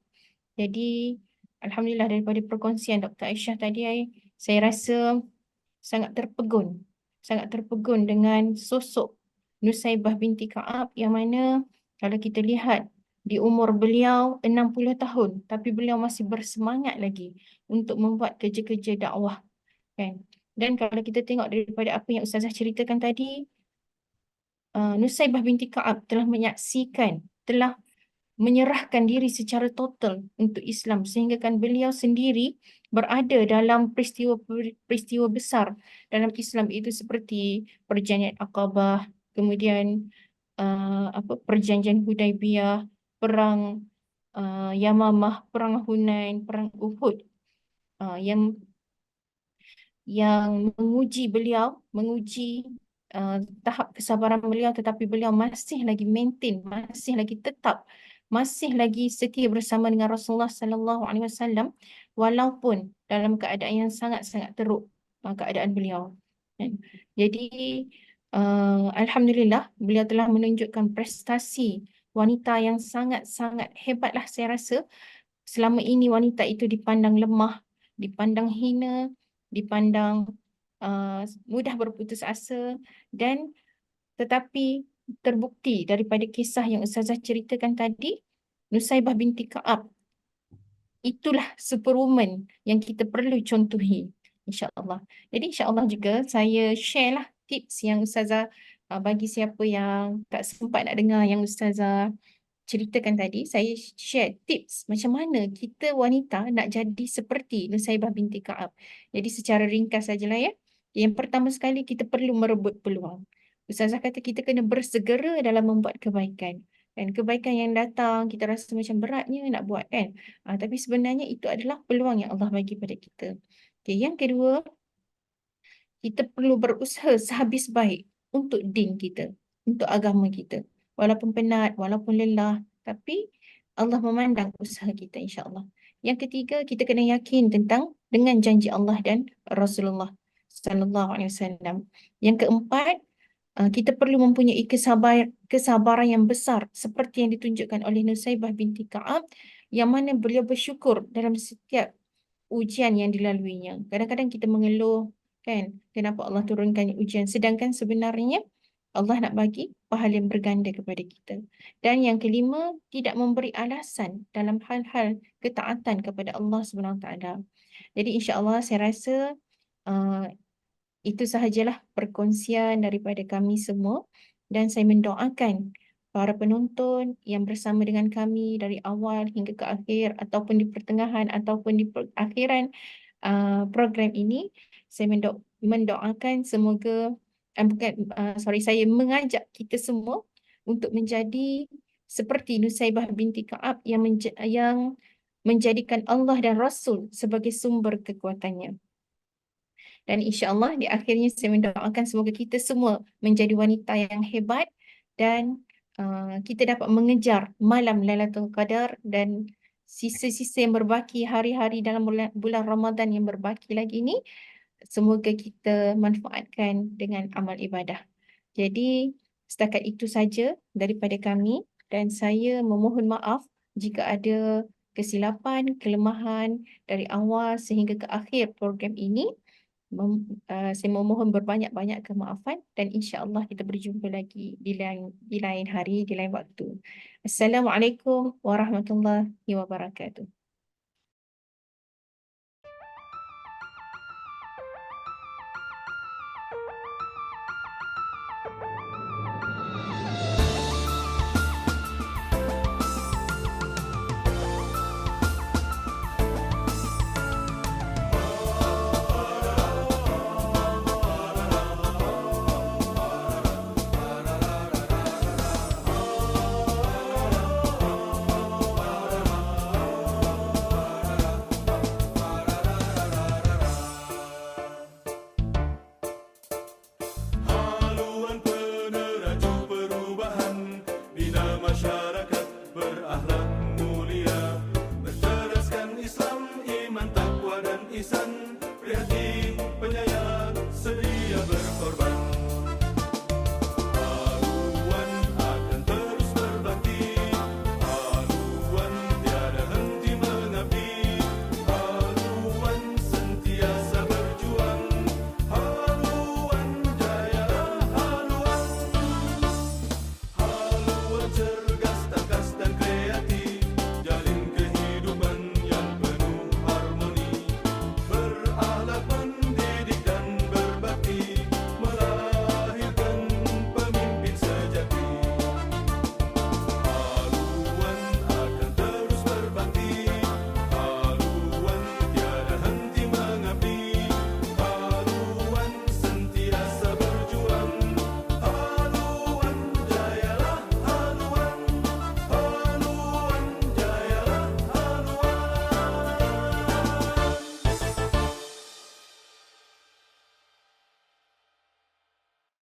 Jadi Alhamdulillah daripada perkongsian Dr. Aisyah tadi, saya rasa sangat terpegun dengan sosok Nusaibah binti Ka'ab yang mana kalau kita lihat di umur beliau 60 tahun tapi beliau masih bersemangat lagi untuk membuat kerja-kerja dakwah, kan. Dan kalau kita tengok daripada apa yang Ustazah ceritakan tadi, Nusaibah binti Ka'ab telah menyaksikan, telah menyerahkan diri secara total untuk Islam sehingga kan beliau sendiri berada dalam peristiwa besar dalam Islam itu seperti Perjanjian Aqabah, kemudian Perjanjian Hudaibiyah, perang Yamamah, perang Hunain, perang Uhud, yang menguji beliau, menguji tahap kesabaran beliau, tetapi beliau masih lagi maintain, masih lagi tetap, masih lagi setia bersama dengan Rasulullah Sallallahu Alaihi Wasallam walaupun dalam keadaan yang sangat-sangat teruk keadaan beliau. Jadi alhamdulillah beliau telah menunjukkan prestasi wanita yang sangat-sangat hebatlah saya rasa. Selama ini wanita itu dipandang lemah, dipandang hina, dipandang mudah berputus asa, dan tetapi terbukti daripada kisah yang Ustazah ceritakan tadi, Nusaibah binti Ka'ab itulah superwoman yang kita perlu contohi, insya-Allah. Jadi insya-Allah juga saya share lah tips yang Ustazah bagi siapa yang tak sempat nak dengar yang Ustazah ceritakan tadi, saya share tips macam mana kita wanita nak jadi seperti Nusaibah binti Ka'ab. Jadi secara ringkas sajalah ya. Yang pertama sekali kita perlu merebut peluang. Ustazah kata kita kena bersegera dalam membuat kebaikan. Dan kebaikan yang datang kita rasa macam beratnya nak buat kan. Tapi sebenarnya itu adalah peluang yang Allah bagi pada kita. Okay, yang kedua, kita perlu berusaha sehabis baik untuk din kita, untuk agama kita. Walaupun penat, walaupun lelah, tapi Allah memandang usaha kita insya-Allah. Yang ketiga, kita kena yakin dengan janji Allah dan Rasulullah Sallallahu Alaihi Wasallam. Yang keempat, kita perlu mempunyai kesabaran yang besar seperti yang ditunjukkan oleh Nusaibah binti Ka'ab, yang mana beliau bersyukur dalam setiap ujian yang dilaluinya. Kadang-kadang kita mengeluh, kan, kenapa Allah turunkan ujian, sedangkan sebenarnya Allah nak bagi pahala yang berganda kepada kita. Dan yang kelima, tidak memberi alasan dalam hal-hal ketaatan kepada Allah Subhanahu Wa Taala. Jadi insya-Allah saya rasa itu sahajalah perkongsian daripada kami semua, dan saya mendoakan para penonton yang bersama dengan kami dari awal hingga ke akhir ataupun di pertengahan ataupun di akhiran program ini, saya mendoakan semoga saya mengajak kita semua untuk menjadi seperti Nusaibah binti Ka'ab yang menjadikan Allah dan Rasul sebagai sumber kekuatannya. Dan insya-Allah di akhirnya saya mendoakan semoga kita semua menjadi wanita yang hebat dan kita dapat mengejar malam Lailatul Qadar dan sisa-sisa yang berbaki hari-hari dalam bulan Ramadan yang berbaki lagi ini, semoga kita manfaatkan dengan amal ibadah. Jadi setakat itu saja daripada kami, dan saya memohon maaf jika ada kesilapan, kelemahan dari awal sehingga ke akhir program ini. Saya memohon berbanyak-banyak kemaafan, dan insya-Allah kita berjumpa lagi di lain hari, di lain waktu. Assalamualaikum warahmatullahi wabarakatuh.